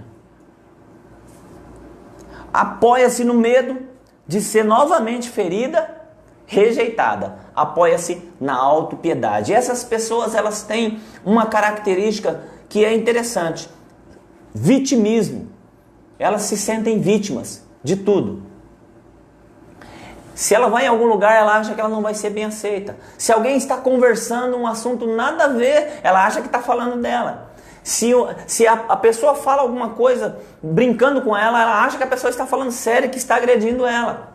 Apoia-se no medo de ser novamente ferida, rejeitada. Apoia-se na autopiedade. E essas pessoas, elas têm uma característica que é interessante. Vitimismo. Elas se sentem vítimas de tudo. Se ela vai em algum lugar, ela acha que ela não vai ser bem aceita. Se alguém está conversando um assunto nada a ver, ela acha que está falando dela. Se a pessoa fala alguma coisa brincando com ela, ela acha que a pessoa está falando sério e que está agredindo ela.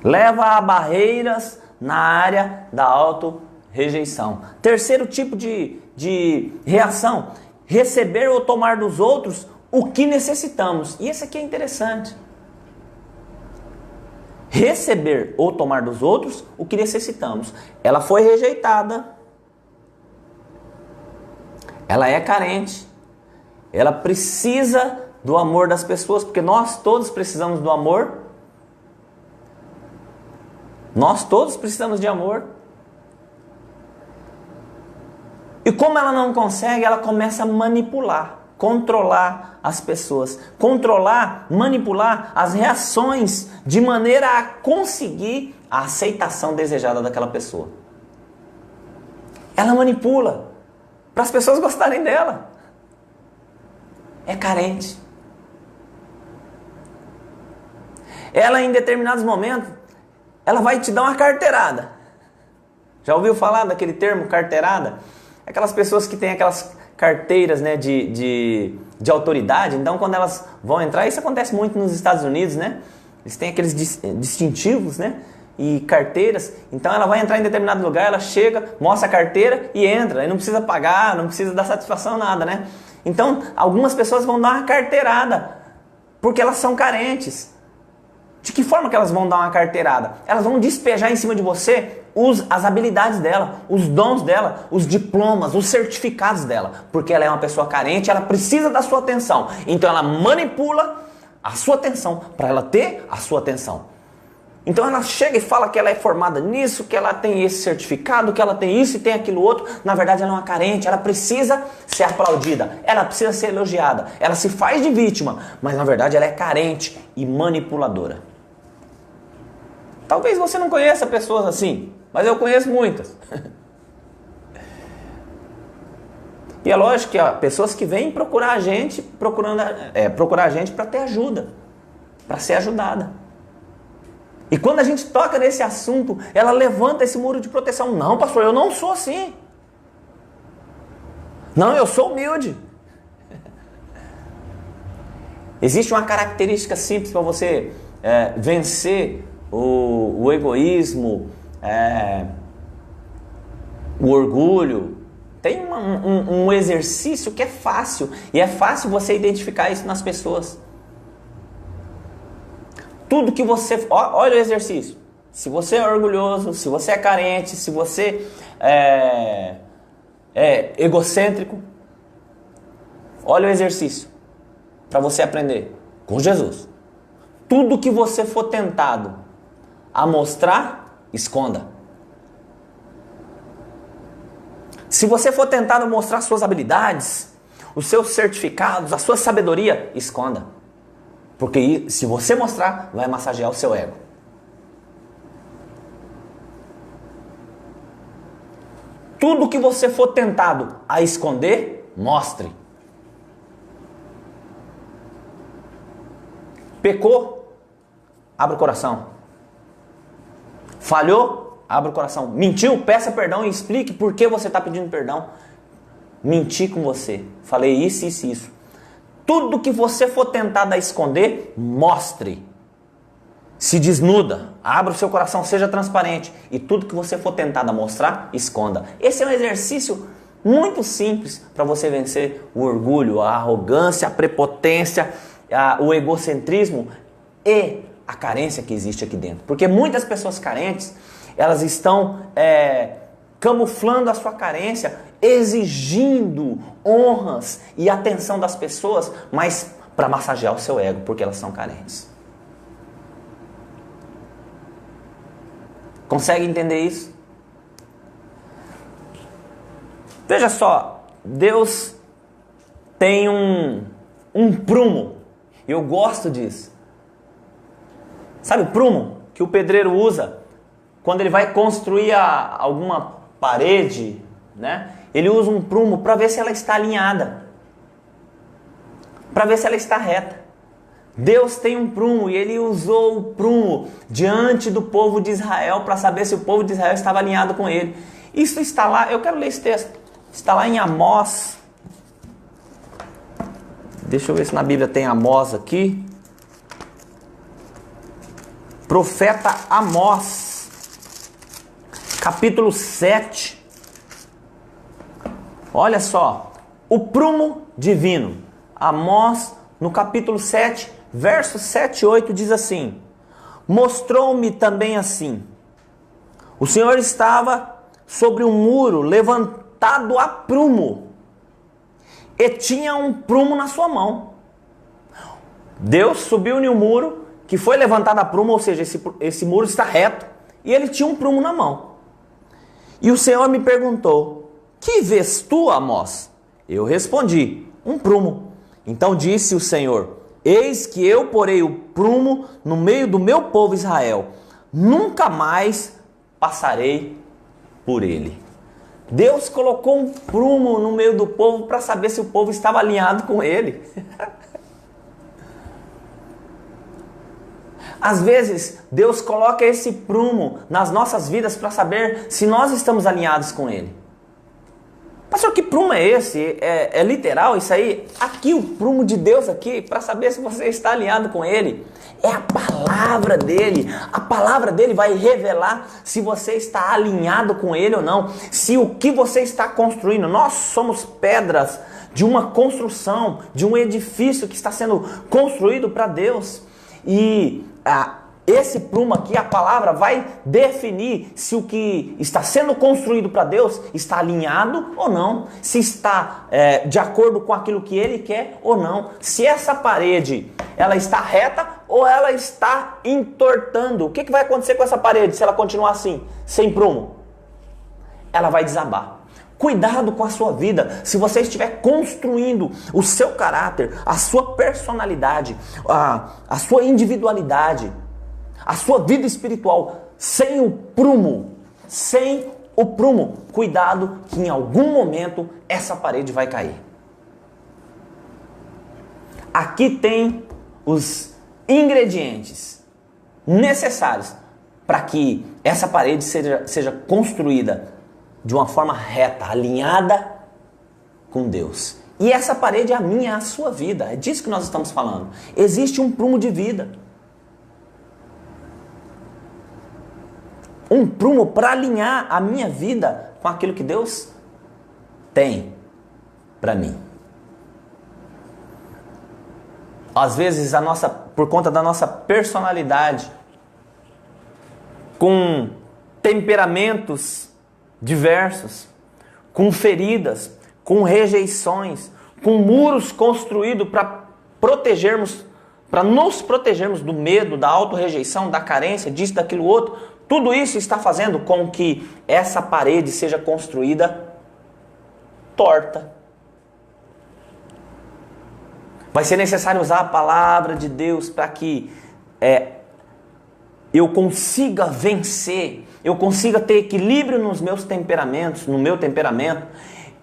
Leva a barreiras na área da auto-rejeição. Terceiro tipo de reação, receber ou tomar dos outros o que necessitamos. E esse aqui é interessante. Receber ou tomar dos outros o que necessitamos. Ela foi rejeitada. Ela é carente. Ela precisa do amor das pessoas, porque nós todos precisamos do amor. Nós todos precisamos de amor. E como ela não consegue, ela começa a manipular, controlar as pessoas, controlar, manipular as reações de maneira a conseguir a aceitação desejada daquela pessoa. Ela manipula para as pessoas gostarem dela. É carente. Ela, em determinados momentos, ela vai te dar uma carteirada. Já ouviu falar daquele termo carteirada? Aquelas pessoas que têm aquelas carteiras, né, de autoridade. Então, quando elas vão entrar, isso acontece muito nos Estados Unidos, né? Eles têm aqueles distintivos, né? E carteiras. Então, ela vai entrar em determinado lugar, ela chega, mostra a carteira e entra. E não precisa pagar, não precisa dar satisfação, nada, né? Então, algumas pessoas vão dar uma carteirada porque elas são carentes. De que forma que elas vão dar uma carteirada? Elas vão despejar em cima de você as habilidades dela, os dons dela, os diplomas, os certificados dela. Porque ela é uma pessoa carente, ela precisa da sua atenção. Então ela manipula a sua atenção para ela ter a sua atenção. Então ela chega e fala que ela é formada nisso, que ela tem esse certificado, que ela tem isso e tem aquilo outro. Na verdade ela é uma carente, ela precisa ser aplaudida, ela precisa ser elogiada. Ela se faz de vítima, mas na verdade ela é carente e manipuladora. Talvez você não conheça pessoas assim, mas eu conheço muitas. E é lógico que há pessoas que vêm procurar a gente, procurar a gente para ter ajuda, para ser ajudada. E quando a gente toca nesse assunto, ela levanta esse muro de proteção. Não, pastor, eu não sou assim. Não, eu sou humilde. Existe uma característica simples para você vencer o egoísmo, o orgulho. Tem um exercício que é fácil. E é fácil você identificar isso nas pessoas. Tudo que você... Olha o exercício. Se você é orgulhoso, se você é carente, se você é egocêntrico, olha o exercício para você aprender com Jesus. Tudo que você for tentado a mostrar, esconda. Se você for tentado mostrar suas habilidades, os seus certificados, a sua sabedoria, esconda. Porque se você mostrar, vai massagear o seu ego. Tudo que você for tentado a esconder, mostre. Pecou? Abra o coração. Falhou? Abra o coração. Mentiu? Peça perdão e explique por que você está pedindo perdão. Menti com você. Falei isso, isso, isso. Tudo que você for tentado a esconder, mostre. Se desnuda. Abra o seu coração, seja transparente. E tudo que você for tentado a mostrar, esconda. Esse é um exercício muito simples para você vencer o orgulho, a arrogância, a prepotência, o egocentrismo e a carência que existe aqui dentro. Porque muitas pessoas carentes, elas estão camuflando a sua carência, exigindo honras e atenção das pessoas, mas para massagear o seu ego, porque elas são carentes. Consegue entender isso? Veja só, Deus tem um prumo. Eu gosto disso. Sabe o prumo que o pedreiro usa quando ele vai construir alguma parede, né? Ele usa um prumo para ver se ela está alinhada, para ver se ela está reta. Deus tem um prumo e ele usou o prumo diante do povo de Israel para saber se o povo de Israel estava alinhado com ele. Isso está lá, eu quero ler esse texto, está lá em Amós. Deixa eu ver se na Bíblia tem Amós aqui. Profeta Amós, capítulo 7. Olha só, o prumo divino. Amós, no capítulo 7, versos 7 e 8, diz assim: mostrou-me também assim. O Senhor estava sobre um muro levantado a prumo, e tinha um prumo na sua mão. Deus subiu em um muro que foi levantado a prumo, ou seja, esse muro está reto, e ele tinha um prumo na mão. E o Senhor me perguntou: que vês tu, Amós? Eu respondi: um prumo. Então disse o Senhor: eis que eu porei o prumo no meio do meu povo Israel, nunca mais passarei por ele. Deus colocou um prumo no meio do povo para saber se o povo estava alinhado com ele. Às vezes, Deus coloca esse prumo nas nossas vidas para saber se nós estamos alinhados com ele. Pastor, que prumo é esse? É literal isso aí? Aqui, o prumo de Deus aqui, para saber se você está alinhado com ele, é a palavra dele. A palavra dele vai revelar se você está alinhado com ele ou não. Se o que você está construindo, nós somos pedras de uma construção, de um edifício que está sendo construído para Deus. E esse prumo aqui, a palavra, vai definir se o que está sendo construído para Deus está alinhado ou não, se está de acordo com aquilo que Ele quer ou não, se essa parede ela está reta ou ela está entortando. O que vai acontecer com essa parede se ela continuar assim, sem prumo? Ela vai desabar. Cuidado com a sua vida. Se você estiver construindo o seu caráter, a sua personalidade, a sua individualidade, a sua vida espiritual, sem o prumo, cuidado que em algum momento essa parede vai cair. Aqui tem os ingredientes necessários para que essa parede seja construída de uma forma reta, alinhada com Deus. E essa parede é a minha, é a sua vida. É disso que nós estamos falando. Existe um prumo de vida. Um prumo para alinhar a minha vida com aquilo que Deus tem para mim. Às vezes, por conta da nossa personalidade, com temperamentos diversos, com feridas, com rejeições, com muros construídos para nos protegermos do medo, da autorrejeição, da carência, disso, daquilo outro. Tudo isso está fazendo com que essa parede seja construída torta. Vai ser necessário usar a palavra de Deus para que eu consiga vencer, eu consiga ter equilíbrio nos meus temperamentos, no meu temperamento,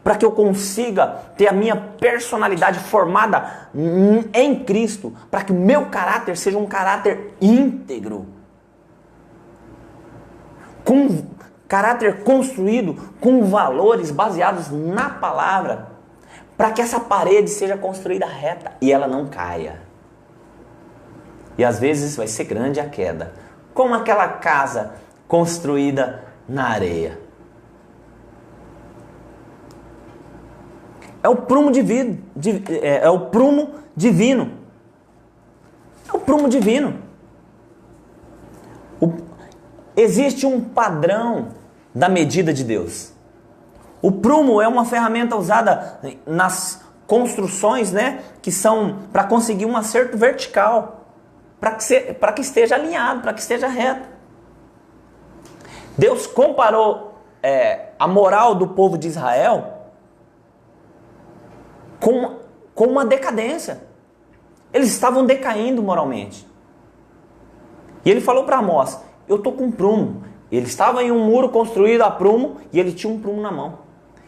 para que eu consiga ter a minha personalidade formada em Cristo, para que o meu caráter seja um caráter íntegro, com caráter construído com valores baseados na palavra, para que essa parede seja construída reta e ela não caia. E às vezes vai ser grande a queda, como aquela casa construída na areia. É o prumo divino. É o prumo divino. É o prumo divino. Existe um padrão da medida de Deus. O prumo é uma ferramenta usada nas construções, né, que são para conseguir um acerto vertical, para que esteja alinhado, para que esteja reto. Deus comparou a moral do povo de Israel com uma decadência. Eles estavam decaindo moralmente. E ele falou para Amós: eu estou com um prumo. Ele estava em um muro construído a prumo e ele tinha um prumo na mão.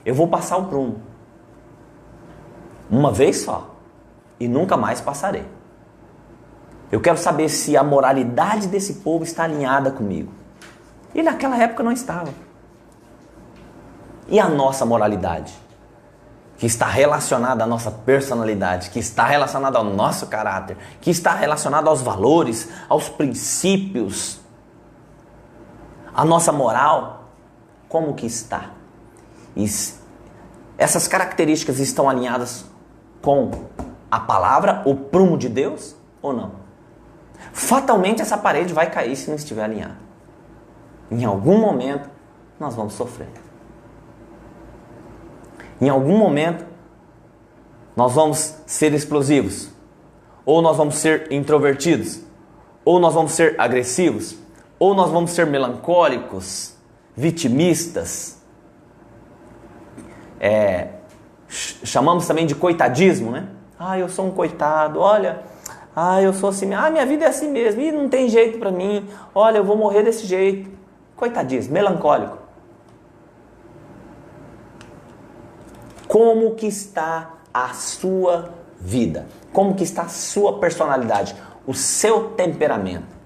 Eu vou passar o prumo. Uma vez só. E nunca mais passarei. Eu quero saber se a moralidade desse povo está alinhada comigo. E naquela época não estava. E a nossa moralidade? Que está relacionada à nossa personalidade, que está relacionada ao nosso caráter, que está relacionada aos valores, aos princípios, a nossa moral, como que está? Essas características estão alinhadas com a palavra, o prumo de Deus, ou não? Fatalmente essa parede vai cair se não estiver alinhada. Em algum momento nós vamos sofrer. Em algum momento nós vamos ser explosivos, ou nós vamos ser introvertidos, ou nós vamos ser agressivos, ou nós vamos ser melancólicos, vitimistas. Chamamos também de coitadismo, né? Eu sou um coitado, olha, eu sou assim, minha vida é assim mesmo, e não tem jeito para mim, olha, eu vou morrer desse jeito. Coitadismo, melancólico. Como que está a sua vida? Como que está a sua personalidade? O seu temperamento?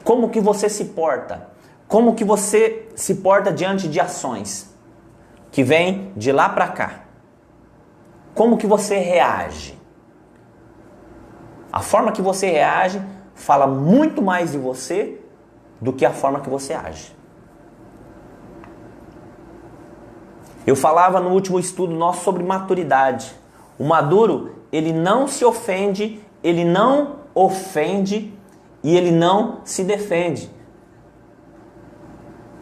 Como que você se porta? Como que você se porta diante de ações que vêm de lá para cá? Como que você reage? A forma que você reage fala muito mais de você do que a forma que você age. Eu falava no último estudo nosso sobre maturidade. O maduro, ele não se ofende, ele não ofende e ele não se defende.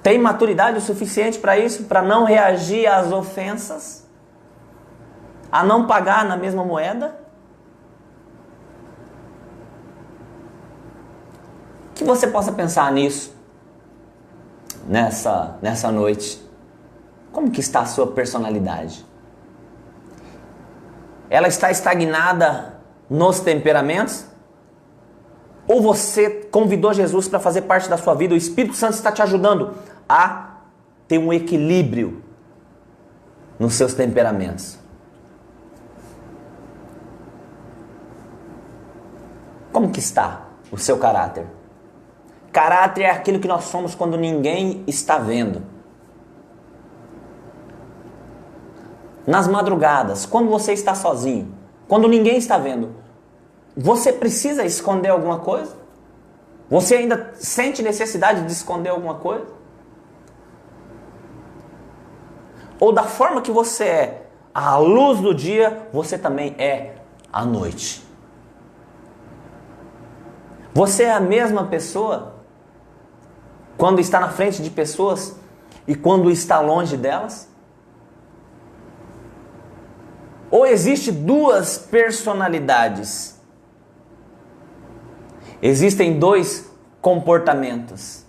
Tem maturidade o suficiente para isso? Para não reagir às ofensas? A não pagar na mesma moeda? Que você possa pensar nisso nessa noite. Como que está a sua personalidade? Ela está estagnada nos temperamentos? Ou você convidou Jesus para fazer parte da sua vida? O Espírito Santo está te ajudando a ter um equilíbrio nos seus temperamentos. Como que está o seu caráter? Caráter é aquilo que nós somos quando ninguém está vendo. Nas madrugadas, quando você está sozinho, quando ninguém está vendo, você precisa esconder alguma coisa? Você ainda sente necessidade de esconder alguma coisa? Ou da forma que você é à luz do dia, você também é à noite? Você é a mesma pessoa quando está na frente de pessoas e quando está longe delas? Ou existe duas personalidades? Existem dois comportamentos.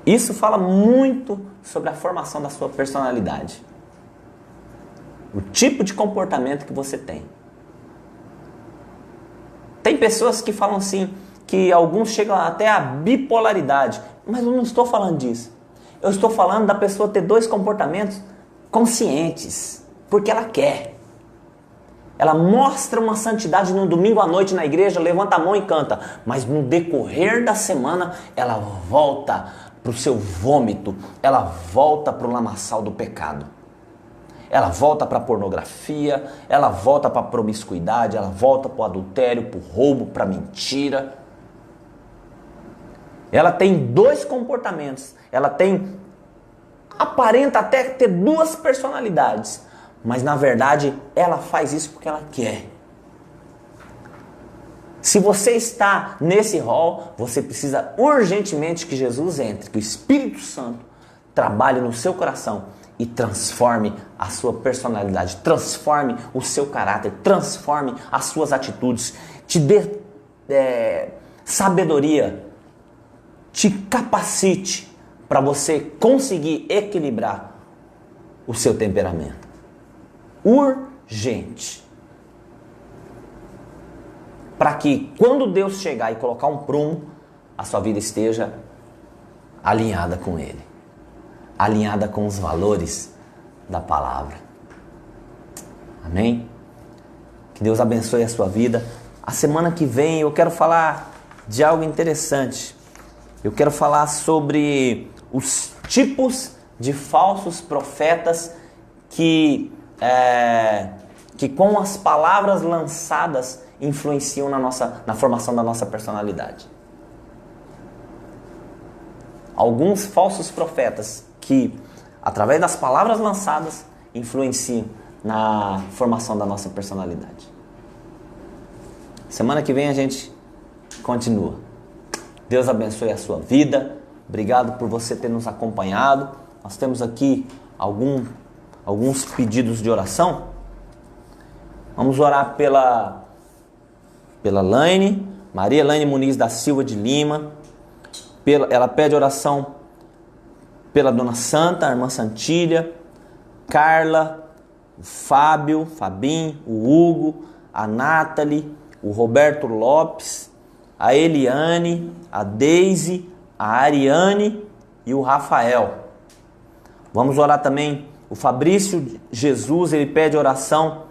Isso fala muito sobre a formação da sua personalidade. O tipo de comportamento que você tem. Tem pessoas que falam assim, que alguns chegam até a bipolaridade. Mas eu não estou falando disso. Eu estou falando da pessoa ter dois comportamentos conscientes. Porque ela quer. Ela mostra uma santidade no domingo à noite na igreja, levanta a mão e canta. Mas no decorrer da semana, ela volta para o seu vômito. Ela volta para o lamaçal do pecado. Ela volta para a pornografia, ela volta para a promiscuidade, ela volta para o adultério, para o roubo, para a mentira. Ela tem dois comportamentos. Ela aparenta até ter duas personalidades. Mas na verdade, ela faz isso porque ela quer. Se você está nesse rol, você precisa urgentemente que Jesus entre, que o Espírito Santo trabalhe no seu coração e transforme a sua personalidade, transforme o seu caráter, transforme as suas atitudes, te dê sabedoria, te capacite para você conseguir equilibrar o seu temperamento. Urgente. Para que quando Deus chegar e colocar um prumo, a sua vida esteja alinhada com Ele. Alinhada com os valores da palavra. Amém? Que Deus abençoe a sua vida. A semana que vem eu quero falar de algo interessante. Eu quero falar sobre os tipos de falsos profetas que com as palavras lançadas influenciam na formação da nossa personalidade. Alguns falsos profetas que, através das palavras lançadas, influenciam na formação da nossa personalidade. Semana que vem a gente continua. Deus abençoe a sua vida. Obrigado por você ter nos acompanhado. Nós temos aqui alguns pedidos de oração. Vamos orar pela Laine, Maria Laine Muniz da Silva de Lima. Ela pede oração pela Dona Santa, a irmã Santília, Carla, o Fábio, Fabinho, o Hugo, a Nathalie, o Roberto Lopes, a Eliane, a Deise, a Ariane e o Rafael. Vamos orar também o Fabrício Jesus, ele pede oração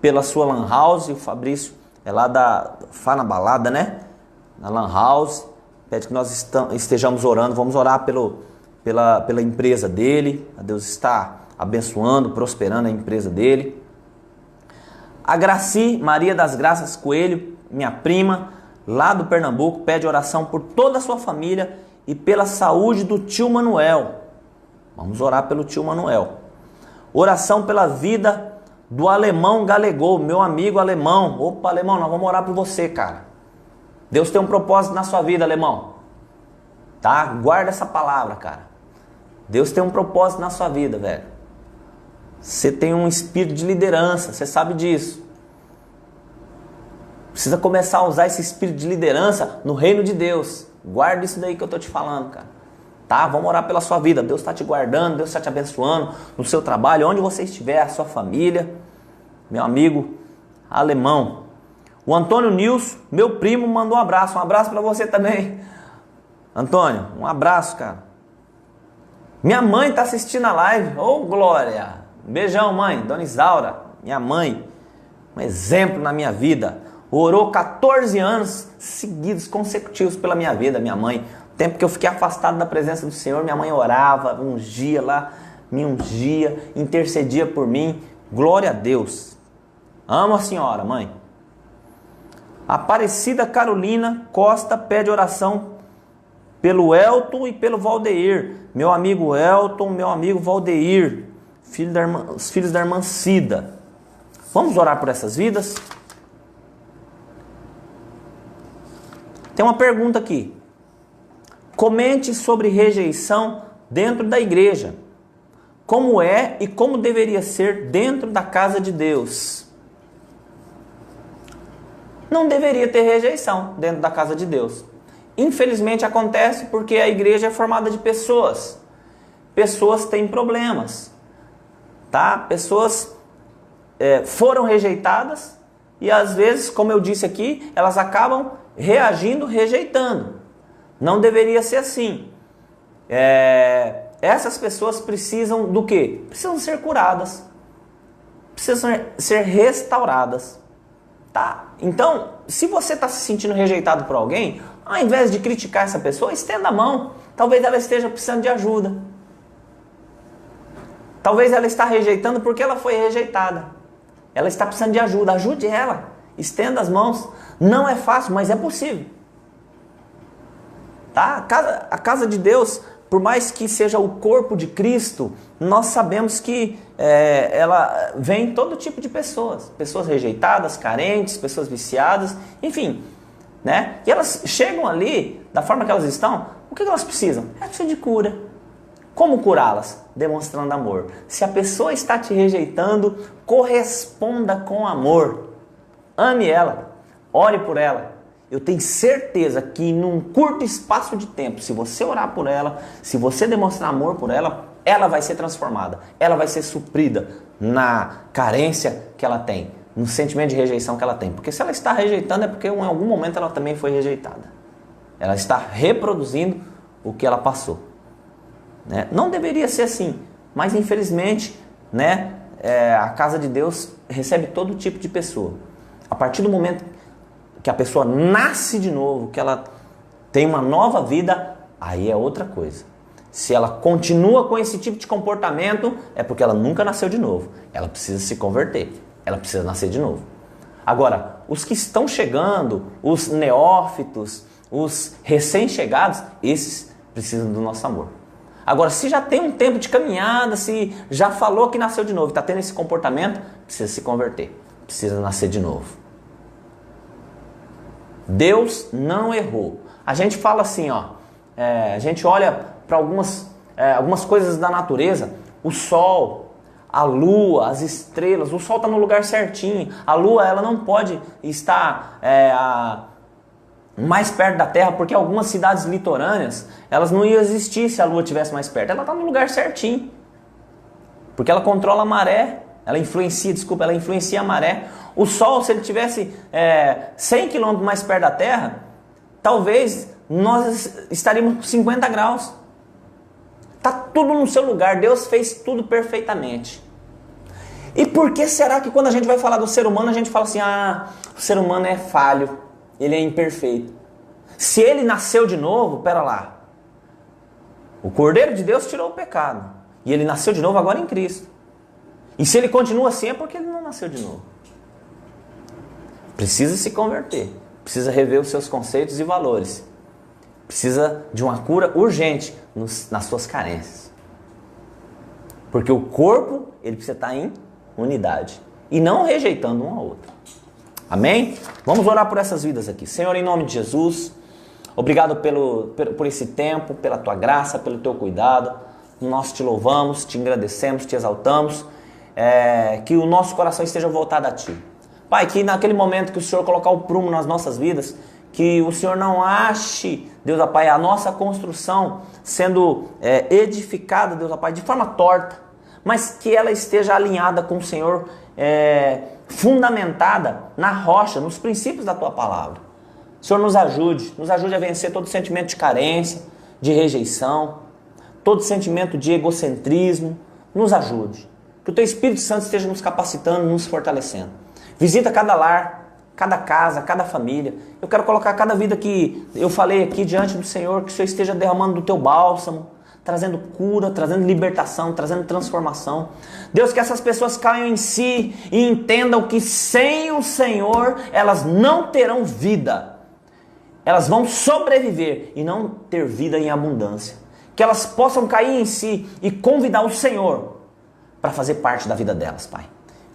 pela sua Lan House. O Fabrício é lá da Fá na Balada, né? Na Lan House. Pede que nós estejamos orando. Vamos orar pela empresa dele. A Deus está abençoando, prosperando a empresa dele. A Graci Maria das Graças Coelho, minha prima, lá do Pernambuco, pede oração por toda a sua família e pela saúde do tio Manuel. Vamos orar pelo tio Manuel. Oração pela vida do Alemão Galegou, meu amigo Alemão. Opa, Alemão, nós vamos orar por você, cara. Deus tem um propósito na sua vida, Alemão. Tá? Guarda essa palavra, cara. Deus tem um propósito na sua vida, velho. Você tem um espírito de liderança, você sabe disso. Precisa começar a usar esse espírito de liderança no reino de Deus. Guarda isso daí que eu tô te falando, cara. Tá? Vamos orar pela sua vida. Deus está te guardando, Deus está te abençoando no seu trabalho, onde você estiver, a sua família. Meu amigo Alemão. O Antônio Nilson, meu primo, mandou um abraço. Um abraço para você também. Antônio, um abraço, cara. Minha mãe está assistindo a live. Ô, glória! Um beijão, mãe. Dona Isaura, minha mãe. Um exemplo na minha vida. Orou 14 anos seguidos, consecutivos pela minha vida, minha mãe. O tempo que eu fiquei afastado da presença do Senhor, minha mãe orava, ungia lá, me ungia, intercedia por mim. Glória a Deus. Amo a senhora, mãe. Aparecida Carolina Costa pede oração pelo Elton e pelo Valdeir. Meu amigo Elton, meu amigo Valdeir, os filhos da irmã Cida. Vamos orar por essas vidas? Tem uma pergunta aqui. Comente sobre rejeição dentro da igreja. Como é e como deveria ser dentro da casa de Deus? Não deveria ter rejeição dentro da casa de Deus. infelizmente acontece porque a igreja é formada de pessoas. Pessoas têm problemas, tá? Pessoas foram rejeitadas e às vezes, como eu disse aqui, elas acabam reagindo, rejeitando. Não deveria ser assim. Essas pessoas precisam do quê? Precisam ser curadas. Precisam ser restauradas. Tá? Então, se você está se sentindo rejeitado por alguém, ao invés de criticar essa pessoa, estenda a mão. Talvez ela esteja precisando de ajuda. Talvez ela está rejeitando porque ela foi rejeitada. Ela está precisando de ajuda. Ajude ela. Estenda as mãos. Não é fácil, mas é possível. Tá? A casa de Deus, por mais que seja o corpo de Cristo, nós sabemos que ela vem todo tipo de pessoas. Pessoas rejeitadas, carentes, pessoas viciadas, enfim. Né? E elas chegam ali, da forma que elas estão, o que elas precisam? Elas precisam de cura. Como curá-las? Demonstrando amor. Se a pessoa está te rejeitando, corresponda com amor. Ame ela. Ore por ela. Eu tenho certeza que num curto espaço de tempo, se você orar por ela, se você demonstrar amor por ela, ela vai ser transformada. Ela vai ser suprida na carência que ela tem, no sentimento de rejeição que ela tem. Porque se ela está rejeitando é porque em algum momento ela também foi rejeitada. Ela está reproduzindo o que ela passou. Né? Não deveria ser assim, mas infelizmente, né, a casa de Deus recebe todo tipo de pessoa. A partir do momento que a pessoa nasce de novo, que ela tem uma nova vida, aí é outra coisa. Se ela continua com esse tipo de comportamento, é porque ela nunca nasceu de novo. Ela precisa se converter, ela precisa nascer de novo. Agora, os que estão chegando, os neófitos, os recém-chegados, esses precisam do nosso amor. Agora, se já tem um tempo de caminhada, se já falou que nasceu de novo, está tendo esse comportamento, precisa se converter, precisa nascer de novo. Deus não errou. A gente fala assim, a gente olha para algumas coisas da natureza, o sol, a lua, as estrelas, o sol está no lugar certinho, a lua ela não pode estar mais perto da Terra, porque algumas cidades litorâneas, elas não iam existir se a lua estivesse mais perto, ela está no lugar certinho, porque ela controla a maré, ela influencia a maré. O Sol, se ele tivesse 100 km mais perto da Terra, talvez nós estaríamos com 50 graus. Está tudo no seu lugar, Deus fez tudo perfeitamente. E por que será que quando a gente vai falar do ser humano, a gente fala assim, o ser humano é falho, ele é imperfeito. Se ele nasceu de novo, pera lá, o Cordeiro de Deus tirou o pecado, e ele nasceu de novo agora em Cristo. E se ele continua assim, é porque ele não nasceu de novo. Precisa se converter, precisa rever os seus conceitos e valores, precisa de uma cura urgente nas suas carências. Porque o corpo, ele precisa estar em unidade e não rejeitando um ao outro. Amém? Vamos orar por essas vidas aqui. Senhor, em nome de Jesus, obrigado por esse tempo, pela tua graça, pelo teu cuidado. Nós te louvamos, te agradecemos, te exaltamos, que o nosso coração esteja voltado a ti. Pai, que naquele momento que o Senhor colocar o prumo nas nossas vidas, que o Senhor não ache, Deus, ó Pai, a nossa construção sendo edificada, Deus, ó Pai, de forma torta, mas que ela esteja alinhada com o Senhor, fundamentada na rocha, nos princípios da Tua Palavra. O Senhor nos ajude a vencer todo sentimento de carência, de rejeição, todo sentimento de egocentrismo, nos ajude. Que o Teu Espírito Santo esteja nos capacitando, nos fortalecendo. Visita cada lar, cada casa, cada família. Eu quero colocar cada vida que eu falei aqui diante do Senhor, que o Senhor esteja derramando do Teu bálsamo, trazendo cura, trazendo libertação, trazendo transformação. Deus, que essas pessoas caiam em si e entendam que sem o Senhor elas não terão vida. Elas vão sobreviver e não ter vida em abundância. Que elas possam cair em si e convidar o Senhor para fazer parte da vida delas, Pai.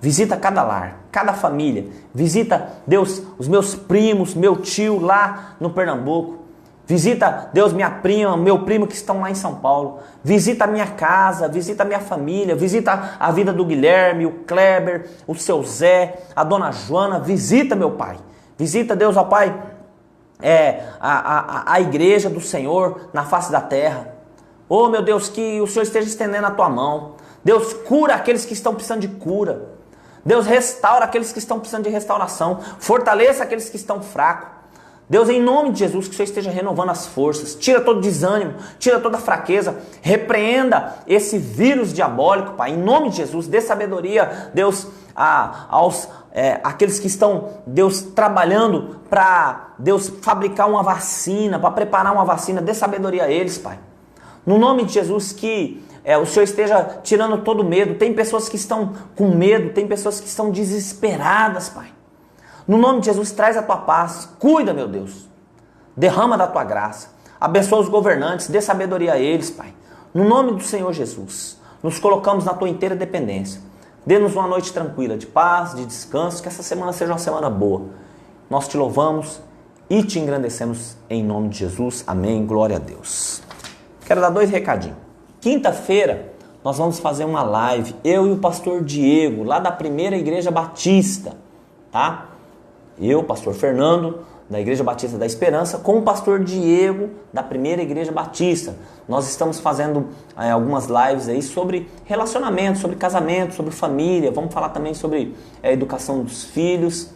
Visita cada lar, cada família. Visita, Deus, os meus primos, meu tio lá no Pernambuco. Visita, Deus, minha prima, meu primo que estão lá em São Paulo. Visita a minha casa, visita a minha família. Visita a vida do Guilherme, o Kleber, o seu Zé, a dona Joana. Visita, meu Pai. Visita, Deus, ó Pai, a igreja do Senhor na face da terra. Oh, meu Deus, que o Senhor esteja estendendo a tua mão. Deus, cura aqueles que estão precisando de cura. Deus, restaura aqueles que estão precisando de restauração. Fortaleça aqueles que estão fracos. Deus, em nome de Jesus, que o Senhor esteja renovando as forças. Tira todo desânimo, tira toda fraqueza. Repreenda esse vírus diabólico, Pai. Em nome de Jesus, dê sabedoria, Deus, aqueles que estão, Deus, trabalhando para, Deus, fabricar uma vacina, para preparar uma vacina. Dê sabedoria a eles, Pai. No nome de Jesus, que o Senhor esteja tirando todo medo. Tem pessoas que estão com medo, tem pessoas que estão desesperadas, Pai. No nome de Jesus, traz a tua paz. Cuida, meu Deus. Derrama da tua graça. Abençoa os governantes, dê sabedoria a eles, Pai. No nome do Senhor Jesus, nos colocamos na tua inteira dependência. Dê-nos uma noite tranquila, de paz, de descanso, que essa semana seja uma semana boa. Nós te louvamos e te engrandecemos em nome de Jesus. Amém. Glória a Deus. Quero dar 2 recadinhos. Quinta-feira nós vamos fazer uma live, eu e o pastor Diego, lá da Primeira Igreja Batista, tá? Eu, pastor Fernando, da Igreja Batista da Esperança, com o pastor Diego, da Primeira Igreja Batista. Nós estamos fazendo algumas lives aí sobre relacionamento, sobre casamento, sobre família. Vamos falar também sobre a educação dos filhos,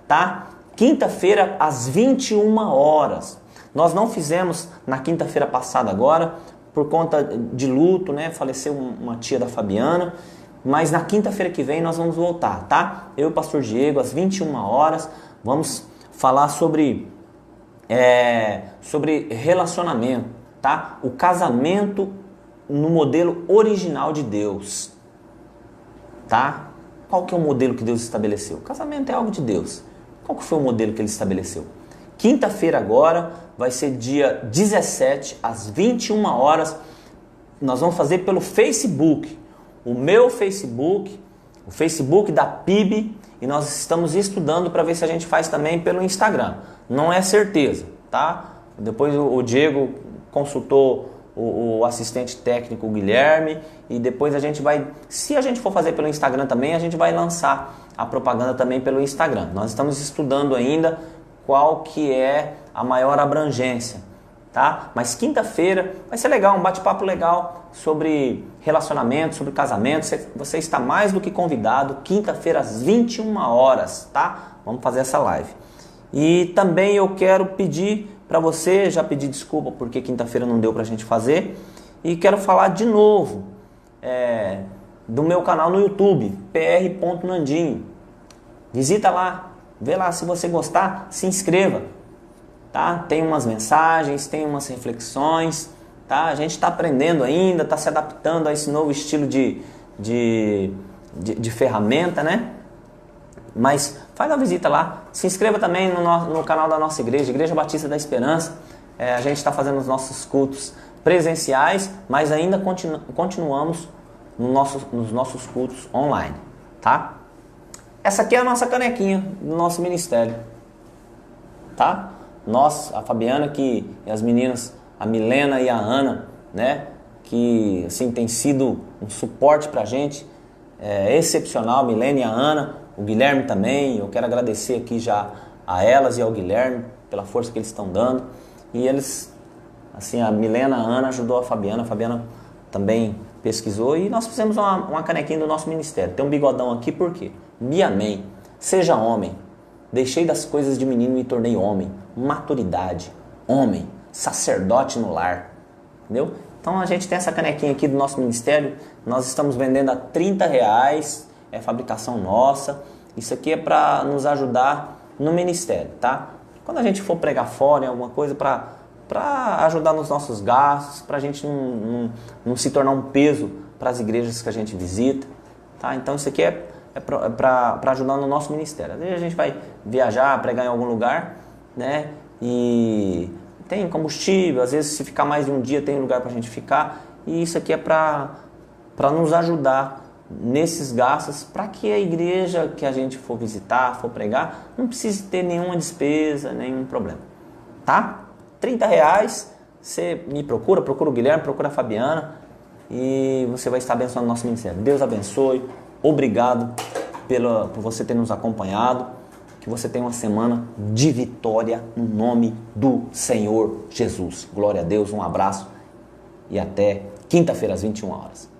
tá? Quinta-feira, às 21 horas. Nós não fizemos na quinta-feira passada agora, por conta de luto, né? Faleceu uma tia da Fabiana. Mas na quinta-feira que vem nós vamos voltar, tá? Eu e o pastor Diego, às 21 horas, vamos falar sobre relacionamento, tá? O casamento no modelo original de Deus, tá? Qual que é o modelo que Deus estabeleceu? O casamento é algo de Deus. Qual que foi o modelo que Ele estabeleceu? Quinta-feira agora vai ser dia 17, às 21 horas. Nós vamos fazer pelo Facebook. O meu Facebook, o Facebook da PIB, e nós estamos estudando para ver se a gente faz também pelo Instagram. Não é certeza, tá? Depois o Diego consultou o assistente técnico, o Guilherme, e depois a gente vai, se a gente for fazer pelo Instagram também, a gente vai lançar a propaganda também pelo Instagram. Nós estamos estudando ainda qual que é a maior abrangência, tá? Mas quinta-feira vai ser legal, um bate-papo legal sobre relacionamento, sobre casamento. Você está mais do que convidado, quinta-feira às 21 horas, tá? Vamos fazer essa live. E também eu quero pedir para você, já pedi desculpa porque quinta-feira não deu pra gente fazer, e quero falar de novo do meu canal no YouTube, pr.nandinho. Visita lá, vê lá, se você gostar, se inscreva, tá? Tem umas mensagens, tem umas reflexões, tá? A gente está aprendendo ainda, está se adaptando a esse novo estilo de ferramenta, né? Mas faz uma visita lá, se inscreva também no canal da nossa igreja, Igreja Batista da Esperança. A gente está fazendo os nossos cultos presenciais, mas ainda continuamos nos nossos cultos online, tá? Essa aqui é a nossa canequinha do nosso ministério, tá? Nós, a Fabiana e as meninas, a Milena e a Ana, né? Que assim tem sido um suporte pra gente, excepcional, Milena e a Ana, o Guilherme também. Eu quero agradecer aqui já a elas e ao Guilherme pela força que eles estão dando. E eles, assim, a Milena, a Ana ajudou a Fabiana também pesquisou, e nós fizemos uma canequinha do nosso ministério. Tem um bigodão aqui, por quê? Me amei, seja homem, deixei das coisas de menino e me tornei homem, maturidade, homem, sacerdote no lar, entendeu? Então a gente tem essa canequinha aqui do nosso ministério, nós estamos vendendo a R$30, é fabricação nossa. Isso aqui é para nos ajudar no ministério, tá? Quando a gente for pregar fora em alguma coisa, para ajudar nos nossos gastos, para a gente não se tornar um peso para as igrejas que a gente visita, tá? Então isso aqui é para ajudar no nosso ministério. Às vezes a gente vai viajar, pregar em algum lugar, né? E tem combustível, às vezes se ficar mais de um dia tem lugar para a gente ficar. E isso aqui é para nos ajudar nesses gastos, para que a igreja que a gente for visitar, for pregar, não precise ter nenhuma despesa, nenhum problema, tá? R$30, você me procura o Guilherme, procura a Fabiana, e você vai estar abençoando o nosso ministério. Deus abençoe, obrigado por você ter nos acompanhado, Que você tenha uma semana de vitória no nome do Senhor Jesus. Glória a Deus, um abraço e até quinta-feira às 21 horas.